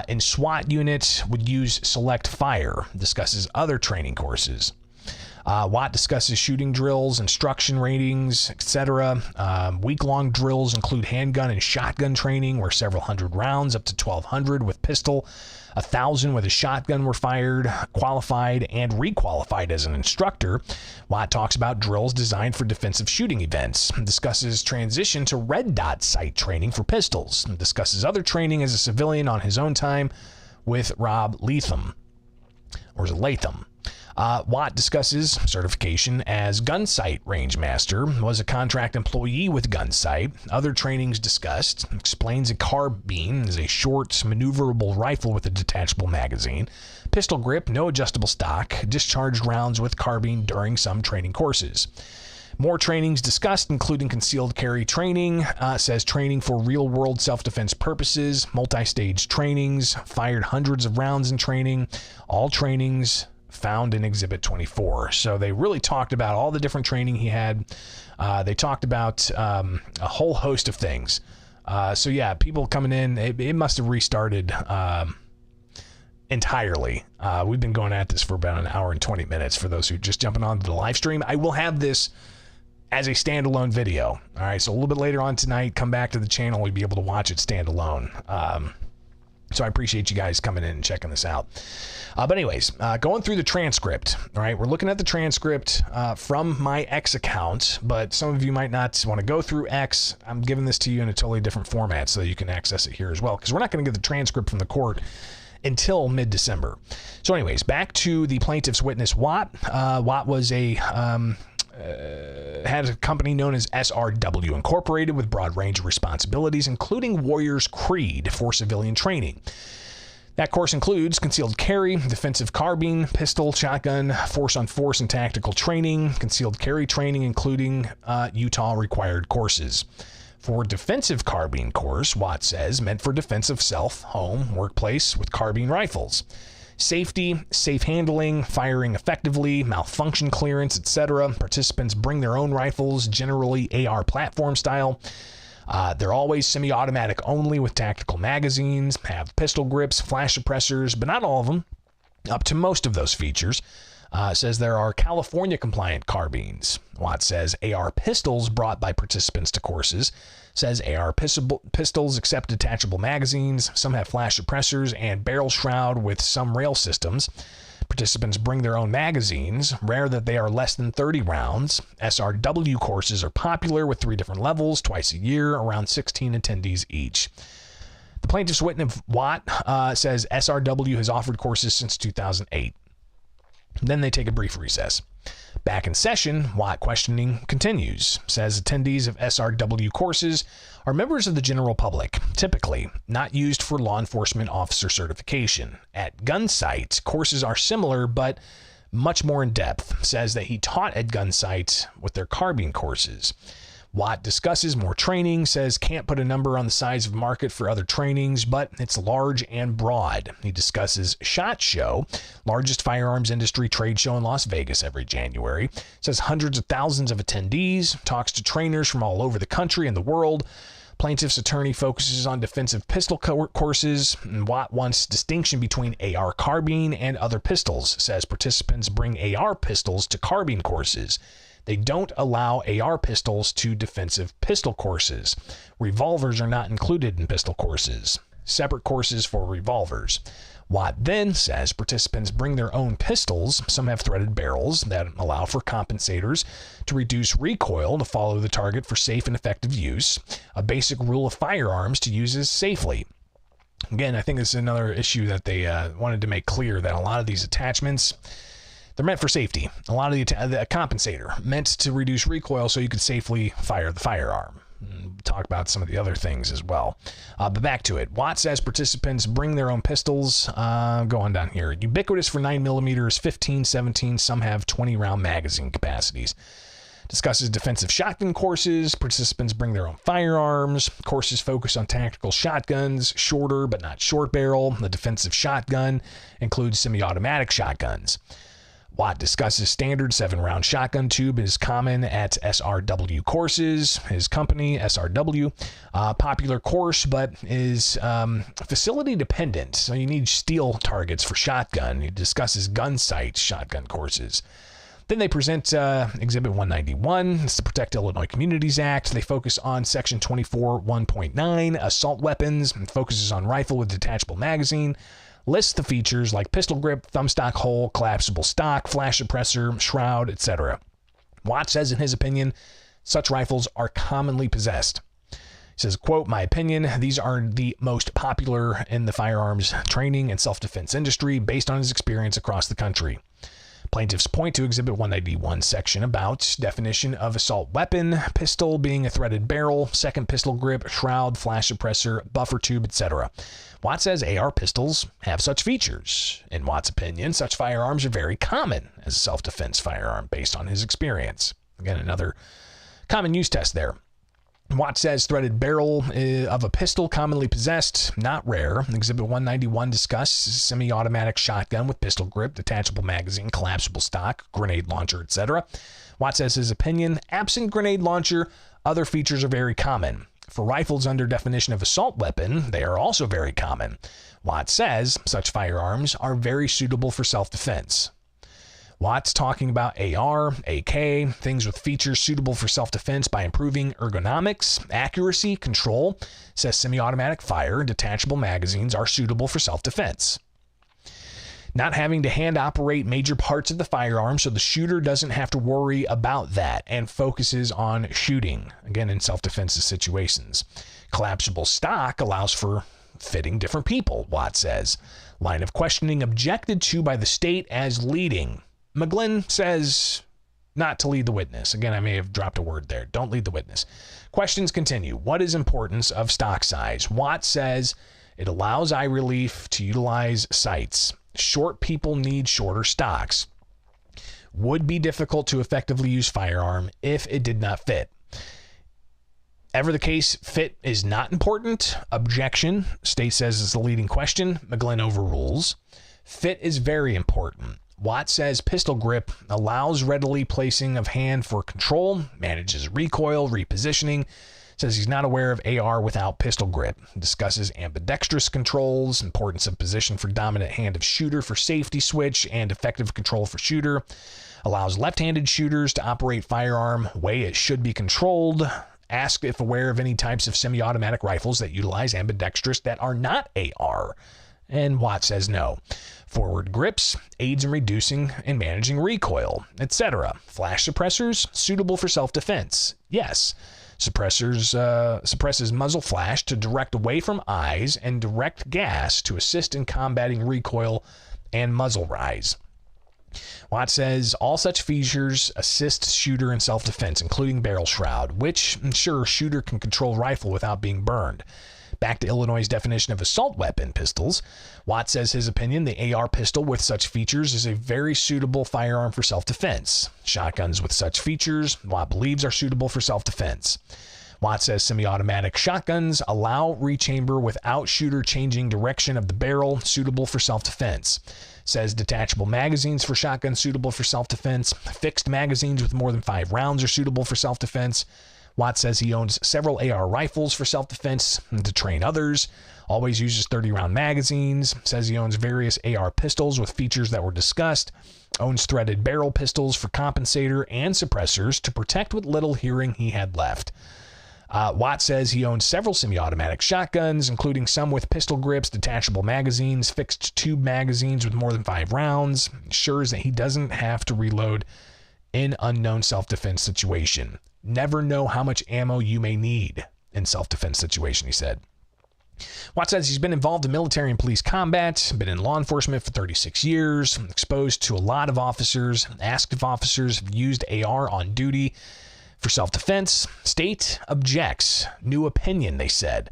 In SWAT units would use select fire, discusses other training courses. Watt discusses shooting drills, instruction ratings, etc. Week-long drills include handgun and shotgun training, where several hundred rounds, up to 1,200 with pistol, 1,000 with a shotgun were fired, qualified and requalified as an instructor. Watt talks about drills designed for defensive shooting events, discusses transition to red dot sight training for pistols, discusses other training as a civilian on his own time with Rob Latham. Or is it Latham? Watt discusses certification as gun sight range master, was a contract employee with gun sight. Other trainings discussed, explains a carbine is a short, maneuverable rifle with a detachable magazine. Pistol grip, no adjustable stock, discharged rounds with carbine during some training courses. More trainings discussed, including concealed carry training, says training for real-world self-defense purposes, multi-stage trainings, fired hundreds of rounds in training, all trainings found in Exhibit 24. So they really talked about all the different training he had. They talked about a whole host of things. So yeah, people coming in, it must have restarted entirely. We've been going at this for about an hour and 20 minutes for those who are just jumping onto the live stream. I will have this as a standalone video. All right, so a little bit later on tonight, come back to the channel. You'll be able to watch it standalone. So I appreciate you guys coming in and checking this out. But anyways, going through the transcript. All right, we're looking at the transcript from my X account, but some of you might not want to go through X. I'm giving this to you in a totally different format so that you can access it here as well, because we're not going to get the transcript from the court until mid-December. So anyways, back to the plaintiff's witness, Watt. Watt was had a company known as SRW Incorporated with broad range of responsibilities, including Warriors Creed for civilian training. That course includes concealed carry, defensive carbine, pistol, shotgun, force-on-force, and tactical training, concealed carry training, including Utah required courses. For defensive carbine course, Watt says, meant for defense of self, home, workplace with carbine rifles. Safety, safe handling, firing effectively, malfunction clearance, etc. Participants bring their own rifles, generally AR platform style. They're always semi-automatic only with tactical magazines, have pistol grips, flash suppressors, but not all of them, up to most of those features. Says there are California compliant carbines. Watt says AR pistols brought by participants to courses. Says AR pistols accept detachable magazines. Some have flash suppressors and barrel shroud with some rail systems. Participants bring their own magazines. Rare that they are less than 30 rounds. SRW courses are popular with 3 different levels, twice a year, around 16 attendees each. The plaintiff's witness, Watt, says SRW has offered courses since 2008. Then they take a brief recess. Back in session, Watt questioning continues. Says attendees of SRW courses are members of the general public, typically not used for law enforcement officer certification. At gun sites, courses are similar but much more in depth. Says that he taught at gun sites with their carbine courses. Watt discusses more training, says can't put a number on the size of market for other trainings, but it's large and broad. He discusses SHOT Show, largest firearms industry trade show in Las Vegas every January. Says hundreds of thousands of attendees, talks to trainers from all over the country and the world. Plaintiff's attorney focuses on defensive pistol courses, and Watt wants distinction between AR carbine and other pistols. Says participants bring AR pistols to carbine courses. They don't allow AR pistols to defensive pistol courses. Revolvers are not included in pistol courses. Separate courses for revolvers. Watt then says participants bring their own pistols. Some have threaded barrels that allow for compensators to reduce recoil to follow the target for safe and effective use. A basic rule of firearms to use is safely. Again, I think this is another issue that they wanted to make clear, that a lot of these attachments, they're meant for safety. A lot of the compensator meant to reduce recoil so you could safely fire the firearm. Talk about some of the other things as well. But back to it. Watt says participants bring their own pistols. Go on down here. Ubiquitous for 9mm, 15, 17. Some have 20 round magazine capacities. Discusses defensive shotgun courses. Participants bring their own firearms. Courses focus on tactical shotguns, shorter but not short barrel. The defensive shotgun includes semi-automatic shotguns. Watt discusses standard 7-round shotgun tube is common at SRW courses. His company, SRW, popular course, but is facility dependent. So you need steel targets for shotgun. He discusses gun sights, shotgun courses. Then they present Exhibit 191. It's the Protect Illinois Communities Act. They focus on Section 24.1.9, assault weapons, and focuses on rifle with detachable magazine. Lists the features like pistol grip, thumbstock hole, collapsible stock, flash suppressor, shroud, etc. Watt says in his opinion, such rifles are commonly possessed. He says, quote, my opinion, these are the most popular in the firearms training and self-defense industry based on his experience across the country. Plaintiffs point to Exhibit 191 section about definition of assault weapon, pistol being a threaded barrel, second pistol grip, shroud, flash suppressor, buffer tube, etc. Watt says AR pistols have such features. In Watt's opinion, such firearms are very common as a self-defense firearm based on his experience. Again, another common use test there. Watt says threaded barrel of a pistol commonly possessed, not rare. Exhibit 191 discusses semi-automatic shotgun with pistol grip, detachable magazine, collapsible stock, grenade launcher, etc. Watt says his opinion, absent grenade launcher, other features are very common. For rifles under definition of assault weapon, they are also very common. Watt says such firearms are very suitable for self-defense. Watt's talking about AR, AK, things with features suitable for self-defense by improving ergonomics, accuracy, control. Says semi-automatic fire, detachable magazines are suitable for self-defense. Not having to hand operate major parts of the firearm so the shooter doesn't have to worry about that and focuses on shooting, again in self-defense situations. Collapsible stock allows for fitting different people, Watt says. Line of questioning objected to by the state as leading. McGlynn says not to lead the witness. Again, I may have dropped a word there. Don't lead the witness. Questions continue. What is importance of stock size? Watt says it allows eye relief to utilize sights. Short people need shorter stocks. Would be difficult to effectively use firearm if it did not fit. Ever the case, fit is not important. Objection. State says it's the leading question. McGlynn overrules. Fit is very important. Watt says pistol grip allows readily placing of hand for control, manages recoil, repositioning. Says he's not aware of AR without pistol grip. Discusses ambidextrous controls, importance of position for dominant hand of shooter for safety switch, and effective control for shooter. Allows left-handed shooters to operate firearm way it should be controlled. Asked if aware of any types of semi-automatic rifles that utilize ambidextrous that are not AR. And Watt says no. Forward grips, aids in reducing and managing recoil, etc. Flash suppressors, suitable for self-defense. Yes. Suppresses muzzle flash to direct away from eyes and direct gas to assist in combating recoil and muzzle rise. Watt says all such features assist shooter in self-defense, including barrel shroud, which ensures shooter can control rifle without being burned. Back to Illinois' definition of assault weapon pistols. Watt says his opinion, the AR pistol with such features is a very suitable firearm for self-defense. Shotguns with such features, Watt believes are suitable for self-defense. Watt says semi-automatic shotguns allow rechamber without shooter changing direction of the barrel, suitable for self-defense. Says detachable magazines for shotguns suitable for self-defense. Fixed magazines with more than 5 rounds are suitable for self-defense. Watt says he owns several AR rifles for self-defense and to train others. Always uses 30-round magazines. Says he owns various AR pistols with features that were discussed. Owns threaded barrel pistols for compensator and suppressors to protect what little hearing he had left. Watt says he owns several semi-automatic shotguns, including some with pistol grips, detachable magazines, fixed tube magazines with more than 5 rounds. Ensures that he doesn't have to reload in unknown self-defense situation. Never know how much ammo you may need in self-defense situation, he said. Watt says he's been involved in military and police combat, been in law enforcement for 36 years, exposed to a lot of officers, asked if officers have used AR on duty for self-defense. State objects. New opinion, they said.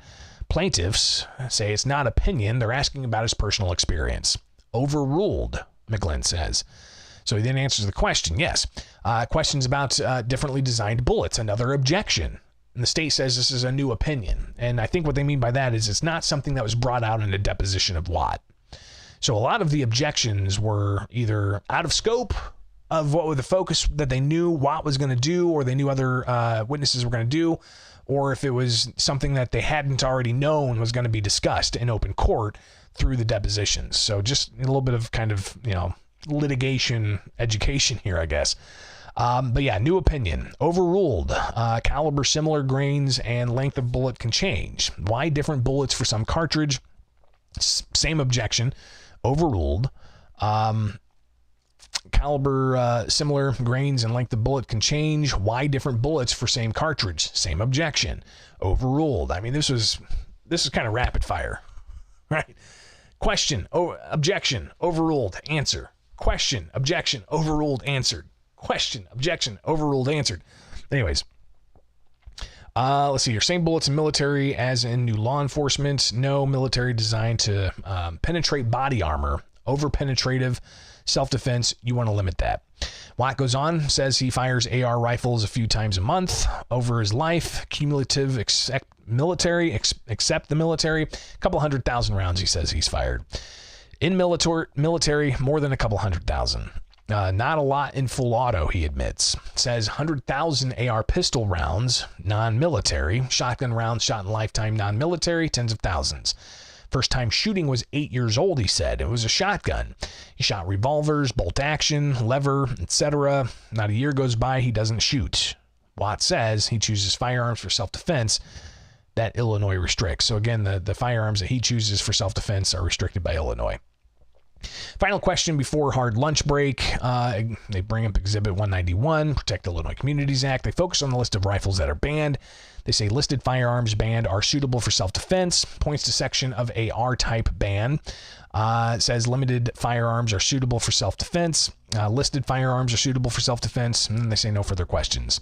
Plaintiffs say it's not opinion, they're asking about his personal experience. Overruled, McGlynn says. So he then answers the question. Yes. Questions about differently designed bullets. Another objection. And the state says this is a new opinion. And I think what they mean by that is it's not something that was brought out in a deposition of Watt. So a lot of the objections were either out of scope of what were the focus that they knew Watt was going to do, or they knew other witnesses were going to do, or if it was something that they hadn't already known was going to be discussed in open court through the depositions. So just a little bit of kind of, litigation education here, I guess. But yeah, new opinion. Overruled. Caliber similar, grains and length of bullet can change. Why different bullets for some cartridge? Same objection. Overruled. Caliber similar, grains and length of bullet can change. Why different bullets for same cartridge? Same objection. Overruled. I mean, this is kind of rapid fire, right? Question, objection, overruled, answer. Question, objection, overruled, answered. Question, objection, overruled, answered. Anyways, let's see here. Same bullets in military as in new law enforcement. No, military designed to penetrate body armor. Over penetrative. Self-defense, you want to limit that. Watt goes on, says he fires AR rifles a few times a month over his life. Cumulative except the military, a couple 100,000 rounds he says he's fired. In military, more than a couple 100,000. Not a lot in full auto, he admits. Says 100,000 AR pistol rounds, non-military. Shotgun rounds shot in lifetime, non-military, tens of thousands. First time shooting was 8 years old, he said. It was a shotgun. He shot revolvers, bolt action, lever, etc. Not a year goes by, he doesn't shoot. Watt says he chooses firearms for self-defense that Illinois restricts. So again, the firearms that he chooses for self-defense are restricted by Illinois. Final question before hard lunch break. They bring up Exhibit 191, Protect Illinois Communities Act. They focus on the list of rifles that are banned. They say listed firearms banned are suitable for self-defense. Points to section of AR-type ban. It says limited firearms are suitable for self-defense. Listed firearms are suitable for self-defense. And then they say no further questions.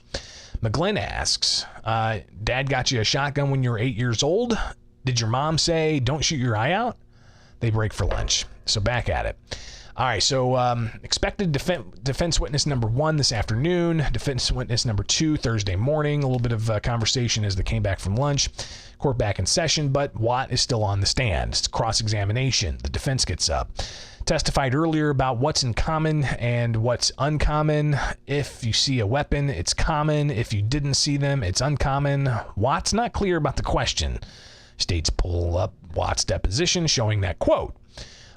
McGlynn asks, Dad got you a shotgun when you were 8 years old? Did your mom say, don't shoot your eye out? They break for lunch. So back at it. All right, so expected defense witness number 1 this afternoon, defense witness number 2 Thursday morning. A little bit of conversation as they came back from lunch. Court back in session, but Watt is still on the stand. It's cross-examination. The defense gets up. Testified earlier about what's in common and what's uncommon. If you see a weapon, it's common. If you didn't see them, it's uncommon. Watt's not clear about the question. States pull up Watt's deposition showing that, quote,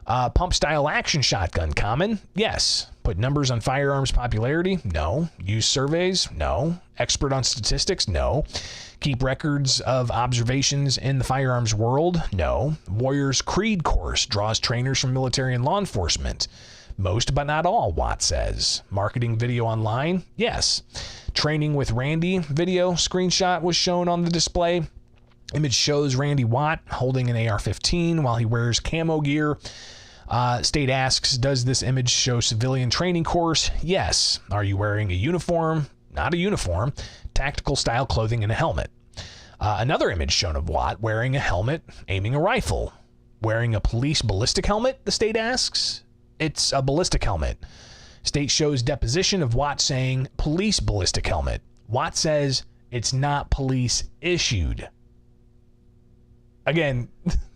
pump-style action shotgun common? Yes. Put numbers on firearms popularity? No. Use surveys? No. Expert on statistics? No. Keep records of observations in the firearms world? No. Warriors Creed course draws trainers from military and law enforcement. Most but not all, Watt says. Marketing video online? Yes. Training with Randy video screenshot was shown on the display. Image shows Randy Watt holding an AR-15 while he wears camo gear. State asks, does this image show civilian training course? Yes. Are you wearing a uniform? Not a uniform. Tactical style clothing and a helmet. Another image shown of Watt wearing a helmet, aiming a rifle. Wearing a police ballistic helmet, the state asks? It's a ballistic helmet. State shows deposition of Watt saying police ballistic helmet. Watt says it's not police issued. Again,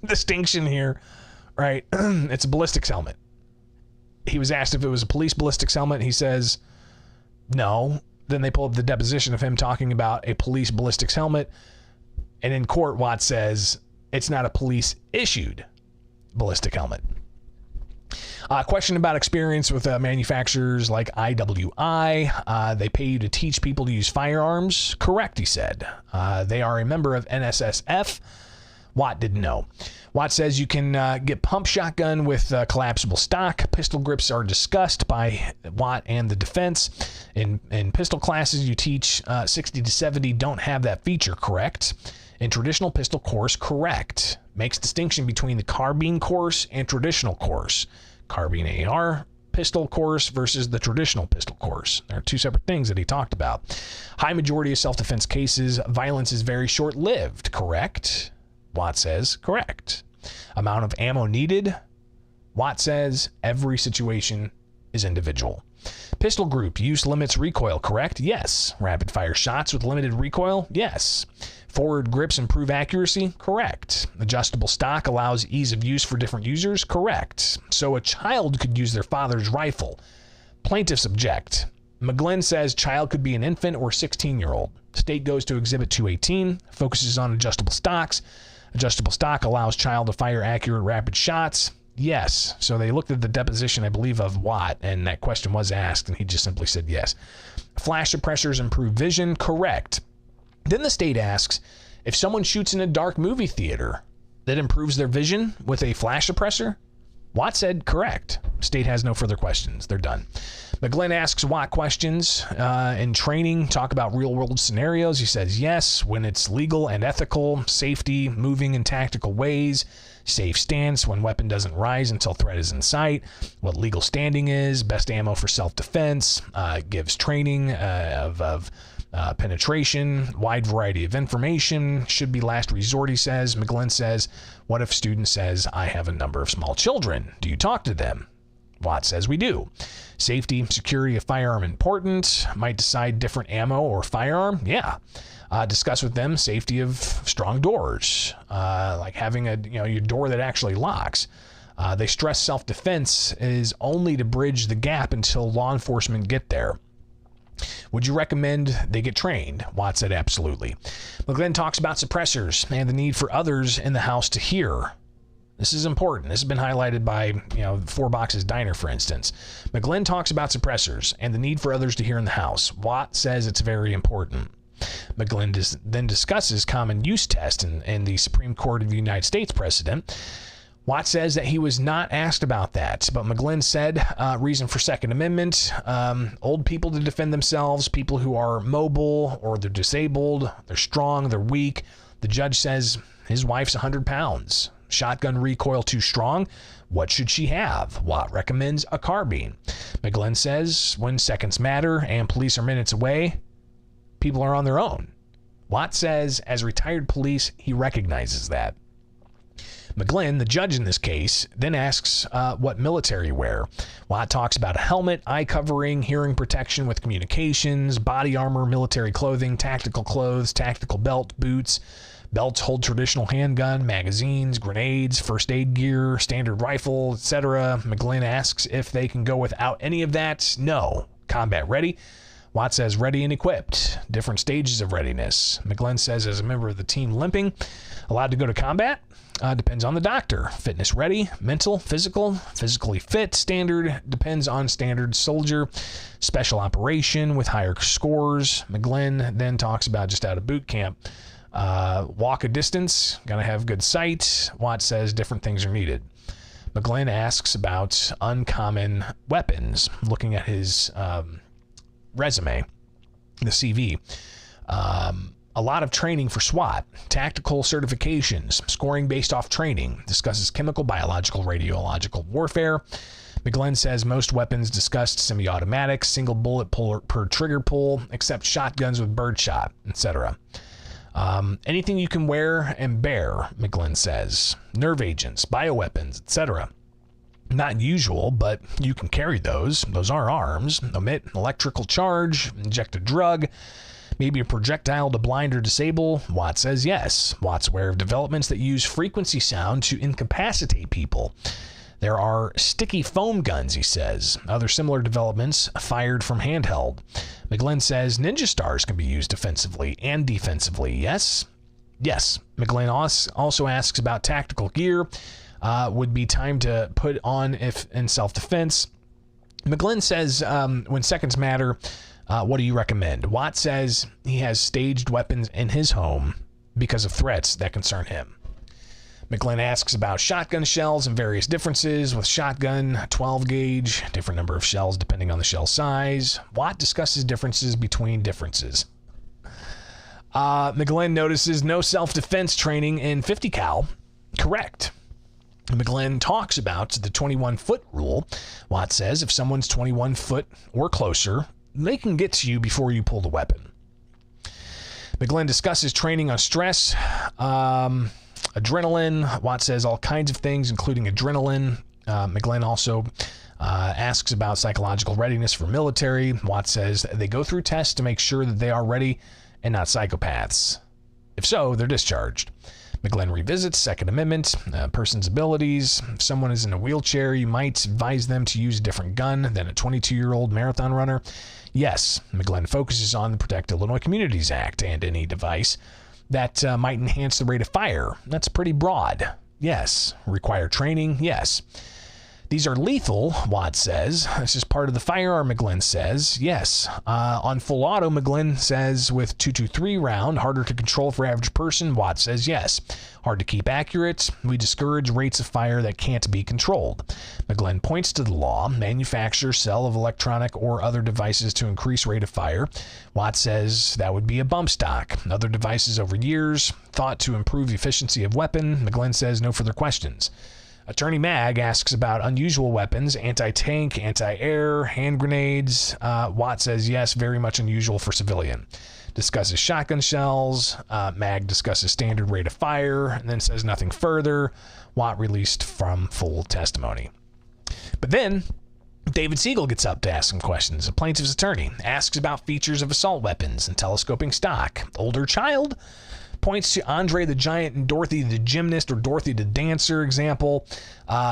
distinction here, right? It's a ballistics helmet. He was asked if it was a police ballistics helmet. He says, no. Then they pull up the deposition of him talking about a police ballistics helmet. And in court, Watt says it's not a police issued ballistic helmet. Question about experience with manufacturers like IWI. They pay you to teach people to use firearms. Correct, he said. They are a member of NSSF. Watt didn't know. Watt says you can get pump shotgun with collapsible stock. Pistol grips are discussed by Watt and the defense. In pistol classes you teach 60 to 70 don't have that feature, correct? In traditional pistol course, correct. Makes distinction between the carbine course and traditional course. Carbine AR pistol course versus the traditional pistol course. There are two separate things that he talked about. High majority of self-defense cases, violence is very short-lived, correct? Watt says, correct. Amount of ammo needed? Watt says, every situation is individual. Pistol group, use limits recoil, correct? Yes. Rapid fire shots with limited recoil? Yes. Forward grips improve accuracy? Correct. Adjustable stock allows ease of use for different users? Correct. So a child could use their father's rifle. Plaintiffs object. McGlynn says child could be an infant or 16-year-old. State goes to Exhibit 218, focuses on adjustable stocks. Adjustable stock allows child to fire accurate rapid shots. Yes. So they looked at the deposition, I believe, of Watt, and that question was asked, and he just simply said yes. Flash suppressors improve vision. Correct. Then the state asks, if someone shoots in a dark movie theater, that improves their vision with a flash suppressor? Watt said correct. State has no further questions. They're done. McGlynn asks Watt questions in training, talk about real-world scenarios. He says yes, when it's legal and ethical, safety, moving in tactical ways, safe stance when weapon doesn't rise until threat is in sight, what legal standing is, best ammo for self-defense, gives training of penetration, wide variety of information, should be last resort, he says. McGlynn says, what if student says, I have a number of small children? Do you talk to them? Watt says we do. Safety, security of firearm important. Might decide different ammo or firearm. Yeah. Discuss with them safety of strong doors, like having your door that actually locks. They stress self-defense is only to bridge the gap until law enforcement get there. Would you recommend they get trained? Watt said absolutely. McGlynn talks about suppressors and the need for others in the house to hear. This is important. This has been highlighted by, Four Boxes Diner, for instance. McGlynn talks about suppressors and the need for others to hear in the house. Watt says it's very important. McGlynn then discusses common use test and the Supreme Court of the United States precedent. Watt says that he was not asked about that, but McGlynn said reason for Second Amendment, old people to defend themselves, people who are mobile or they're disabled, they're strong, they're weak. The judge says his wife's 100 pounds. Shotgun recoil too strong. What should she have? Watt recommends a carbine. McGlynn says when seconds matter and police are minutes away, people are on their own. Watt says as retired police, he recognizes that. McGlynn, the judge in this case, then asks what military wear. Watt talks about a helmet, eye covering, hearing protection with communications, body armor, military clothing, tactical clothes, tactical belt, boots. Belts hold traditional handgun, magazines, grenades, first aid gear, standard rifle, etc. McGlynn asks if they can go without any of that. No. Combat ready? Watt says ready and equipped. Different stages of readiness. McGlynn says as a member of the team limping, allowed to go to combat? Depends on the doctor. Fitness ready, mental, physical, physically fit, standard, depends on standard soldier, special operation with higher scores. McGlynn then talks about just out of boot camp. Walk a distance, gotta have good sight. Watt says different things are needed. McGlynn asks about uncommon weapons, looking at his resume, the CV. A lot of training for SWAT, tactical certifications, scoring based off training, discusses chemical, biological, radiological warfare. McGlynn says most weapons discussed semi-automatic, single bullet per trigger pull, except shotguns with birdshot, etc. Anything you can wear and bear, McGlynn says. Nerve agents, bioweapons, etc. Not usual, but you can carry those. Those are arms. Omit an electrical charge, inject a drug, maybe a projectile to blind or disable. Watt says yes. Watt's aware of developments that use frequency sound to incapacitate people. There are sticky foam guns, he says. Other similar developments fired from handheld. McGlynn says ninja stars can be used defensively and defensively. Yes? Yes. McGlynn also asks about tactical gear. Would be time to put on if in self-defense. McGlynn says when seconds matter, what do you recommend? Watt says he has staged weapons in his home because of threats that concern him. McGlynn asks about shotgun shells and various differences with shotgun, 12 gauge, different number of shells depending on the shell size. Watt discusses differences between differences. McGlynn notices no self-defense training in 50 cal. Correct. McGlynn talks about the 21-foot rule. Watt says if someone's 21 foot or closer, they can get to you before you pull the weapon. McGlynn discusses training on stress, adrenaline. Watt says all kinds of things, including adrenaline. McGlynn also Asks about psychological readiness for military. Watts says they go through tests to make sure that they are ready and not psychopaths. If so, they're discharged. McGlynn revisits Second Amendment, person's abilities. If someone is in a wheelchair, you might advise them to use a different gun than a 22-year-old marathon runner. Yes, McGlynn focuses on the Protect Illinois Communities Act and any device that might enhance the rate of fire. That's pretty broad. Yes. Require training? Yes. These are lethal, Watts says. This is part of the firearm, McGlynn says. Yes. On full auto, McGlynn says with .223 round, harder to control for average person. Watts says yes. Hard to keep accurate. We discourage rates of fire that can't be controlled. McGlynn points to the law, manufacture, sell of electronic or other devices to increase rate of fire. Watts says that would be a bump stock. Other devices over years thought to improve efficiency of weapon. McGlynn says no further questions. Attorney Mag asks about unusual weapons, anti-tank, anti-air, hand grenades. Watt says yes, very much unusual for civilian. Discusses shotgun shells. Mag discusses standard rate of fire, and then says nothing further. Watt released from full testimony. But then David Siegel gets up to ask some questions. A plaintiff's attorney asks about features of assault weapons and telescoping stock. Older child points to Andre the Giant and Dorothy the Gymnast or Dorothy the Dancer example,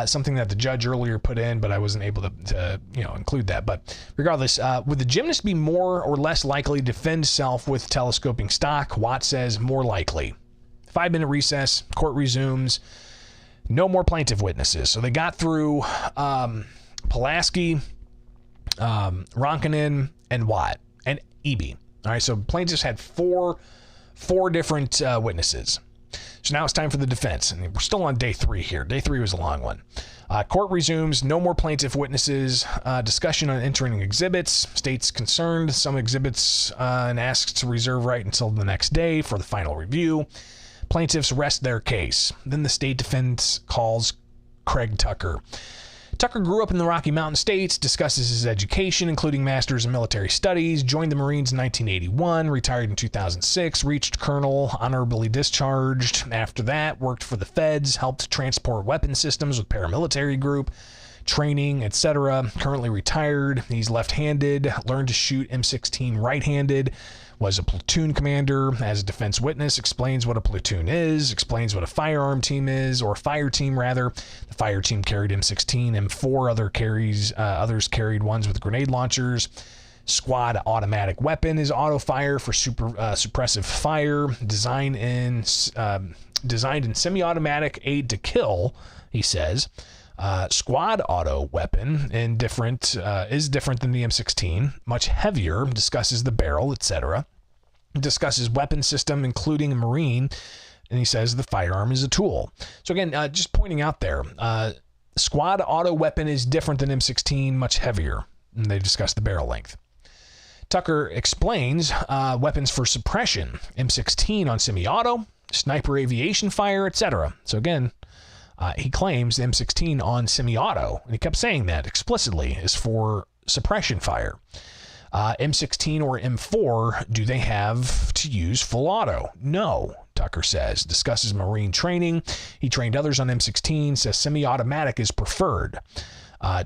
something that the judge earlier put in, but I wasn't able to include that. But regardless, would the gymnast be more or less likely to defend self with telescoping stock? Watt says more likely. 5-minute recess, court resumes. No more plaintiff witnesses. So they got through Pulaski, Ronkanen, and Watt, and Eby. All right, so plaintiffs had four different witnesses. So now it's time for the defense. And we're still on day 3 here. Day 3 was a long one. Court resumes. No more plaintiff witnesses. Discussion on entering exhibits. State's concerned. Some exhibits and asks to reserve right until the next day for the final review. Plaintiffs rest their case. Then the state defense calls Craig Tucker. Tucker grew up in the Rocky Mountain States, discusses his education, including master's in military studies, joined the Marines in 1981, retired in 2006, reached colonel, honorably discharged. After that, worked for the feds, helped transport weapon systems with paramilitary group, training, etc. Currently retired. He's left-handed, learned to shoot M16 right-handed, was a platoon commander. As a defense witness, explains what a platoon is, explains what a firearm team is, or a fire team rather. The fire team carried M16, M4 others carried ones with grenade launchers. Squad automatic weapon is auto fire for suppressive fire, designed in semi-automatic aid to kill, he says. Squad auto weapon is different than the M16, much heavier, discusses the barrel, etc. Discusses weapon system, including a Marine, and he says the firearm is a tool. So again, just pointing out there, squad auto weapon is different than M16, much heavier, and they discuss the barrel length. Tucker explains weapons for suppression, M16 on semi-auto, sniper aviation fire, etc. So again, he claims the M16 on semi-auto, and he kept saying that explicitly, is for suppression fire. M16 or M4, do they have to use full auto? No, Tucker says. Discusses Marine training. He trained others on M16, says semi-automatic is preferred.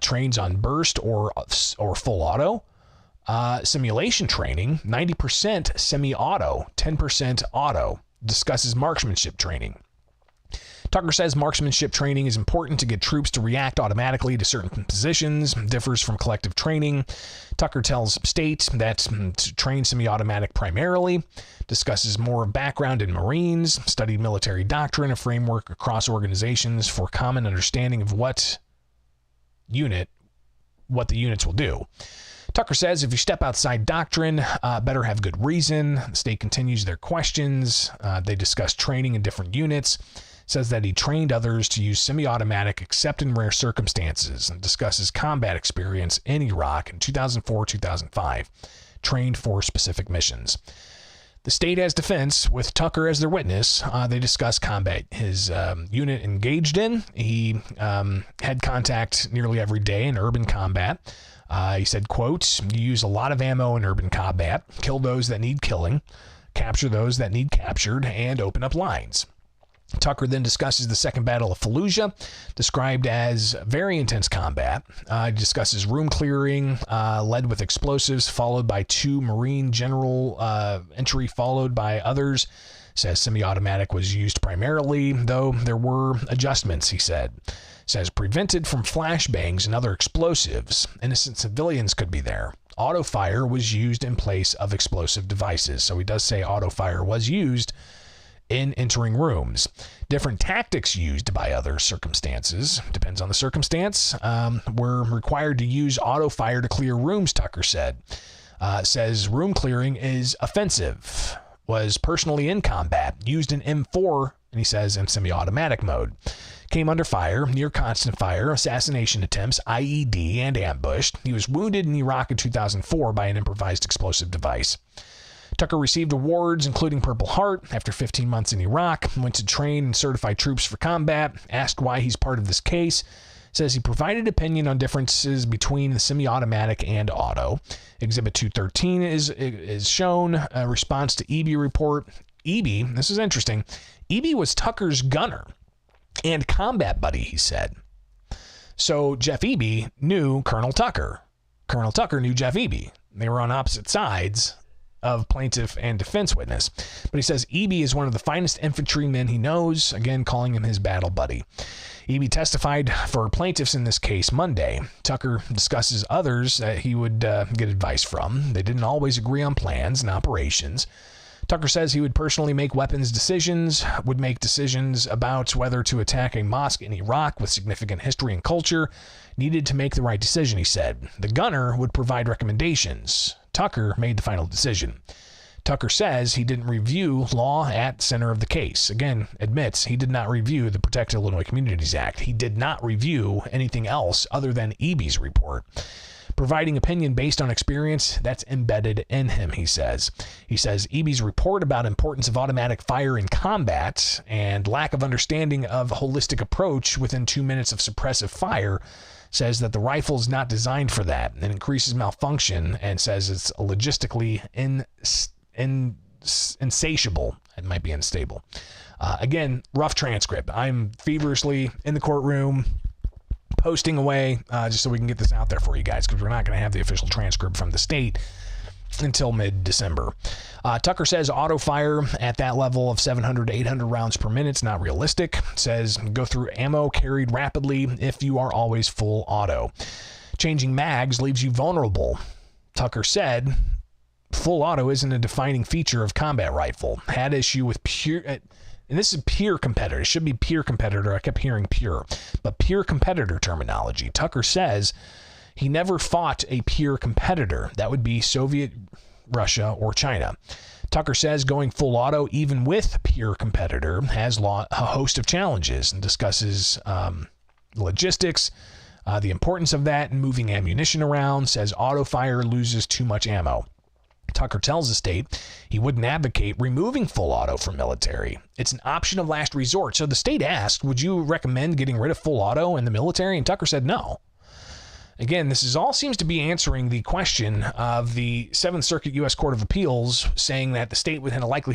Trains on burst or full auto. Simulation training, 90% semi-auto, 10% auto. Discusses marksmanship training. Tucker says marksmanship training is important to get troops to react automatically to certain positions, differs from collective training. Tucker tells state that to train semi-automatic primarily, discusses more background in Marines, studied military doctrine, a framework across organizations for common understanding of what the units will do. Tucker says if you step outside doctrine, better have good reason. The state continues their questions. They discuss training in different units. Says that he trained others to use semi-automatic except in rare circumstances, and discusses combat experience in Iraq in 2004-2005, trained for specific missions. The state has defense with Tucker as their witness. They discuss combat his unit engaged in. He had contact nearly every day in urban combat. He said, quote, you use a lot of ammo in urban combat, kill those that need killing, capture those that need captured, and open up lines. Tucker then discusses the Second Battle of Fallujah, described as very intense combat. He discusses room clearing, led with explosives, followed by 2 Marine general entry, followed by others. Says semi-automatic was used primarily, though there were adjustments, he said. Says prevented from flashbangs and other explosives. Innocent civilians could be there. Auto fire was used in place of explosive devices. So he does say auto fire was used in entering rooms. Different tactics used by other circumstances, depends on the circumstance, were required to use auto fire to clear rooms, Tucker said. Says room clearing is offensive, was personally in combat, used in M4, and he says in semi-automatic mode. Came under fire, near constant fire, assassination attempts, IED, and ambushed. He was wounded in Iraq in 2004 by an improvised explosive device. Tucker received awards, including Purple Heart, after 15 months in Iraq, went to train and certify troops for combat, asked why he's part of this case, says he provided opinion on differences between the semi-automatic and auto. Exhibit 213 is shown, a response to EB report. EB, this is interesting, EB was Tucker's gunner and combat buddy, he said. So Jeff Eby knew Colonel Tucker. Colonel Tucker knew Jeff Eby. They were on opposite sides of plaintiff and defense witness. But he says Eby is one of the finest infantrymen he knows, again calling him his battle buddy. Eby testified for plaintiffs in this case Monday. Tucker discusses others that he would get advice from. They didn't always agree on plans and operations. Tucker says he would personally make weapons decisions, would make decisions about whether to attack a mosque in Iraq with significant history and culture, needed to make the right decision, he said. The gunner would provide recommendations. Tucker made the final decision. Tucker says he didn't review law at center of the case. Again, admits he did not review the Protect Illinois Communities Act. He did not review anything else other than Eby's report. Providing opinion based on experience, that's embedded in him, he says. He says Eby's report about importance of automatic fire in combat and lack of understanding of holistic approach within 2 minutes of suppressive fire says that the rifle is not designed for that and increases malfunction, and says it's logistically insatiable. It might be unstable. Again, rough transcript. I'm feverishly in the courtroom posting away just so we can get this out there for you guys, because we're not going to have the official transcript from the state until mid-December. Tucker says auto fire at that level of 700 to 800 rounds per minute is not realistic. Says go through ammo carried rapidly if you are always full auto. Changing mags leaves you vulnerable. Tucker said full auto isn't a defining feature of combat rifle. Had issue with pure, and this is peer competitor. It should be peer competitor. I kept hearing pure, but peer competitor terminology. Tucker says he never fought a peer competitor. That would be Soviet, Russia, or China. Tucker says going full auto, even with peer competitor, has a host of challenges, and discusses logistics, the importance of that, and moving ammunition around. Says auto fire loses too much ammo. Tucker tells the state he wouldn't advocate removing full auto from military. It's an option of last resort. So the state asked, would you recommend getting rid of full auto in the military? And Tucker said no. Again, this all seems to be answering the question of the 7th Circuit U.S. Court of Appeals saying that the state within a likely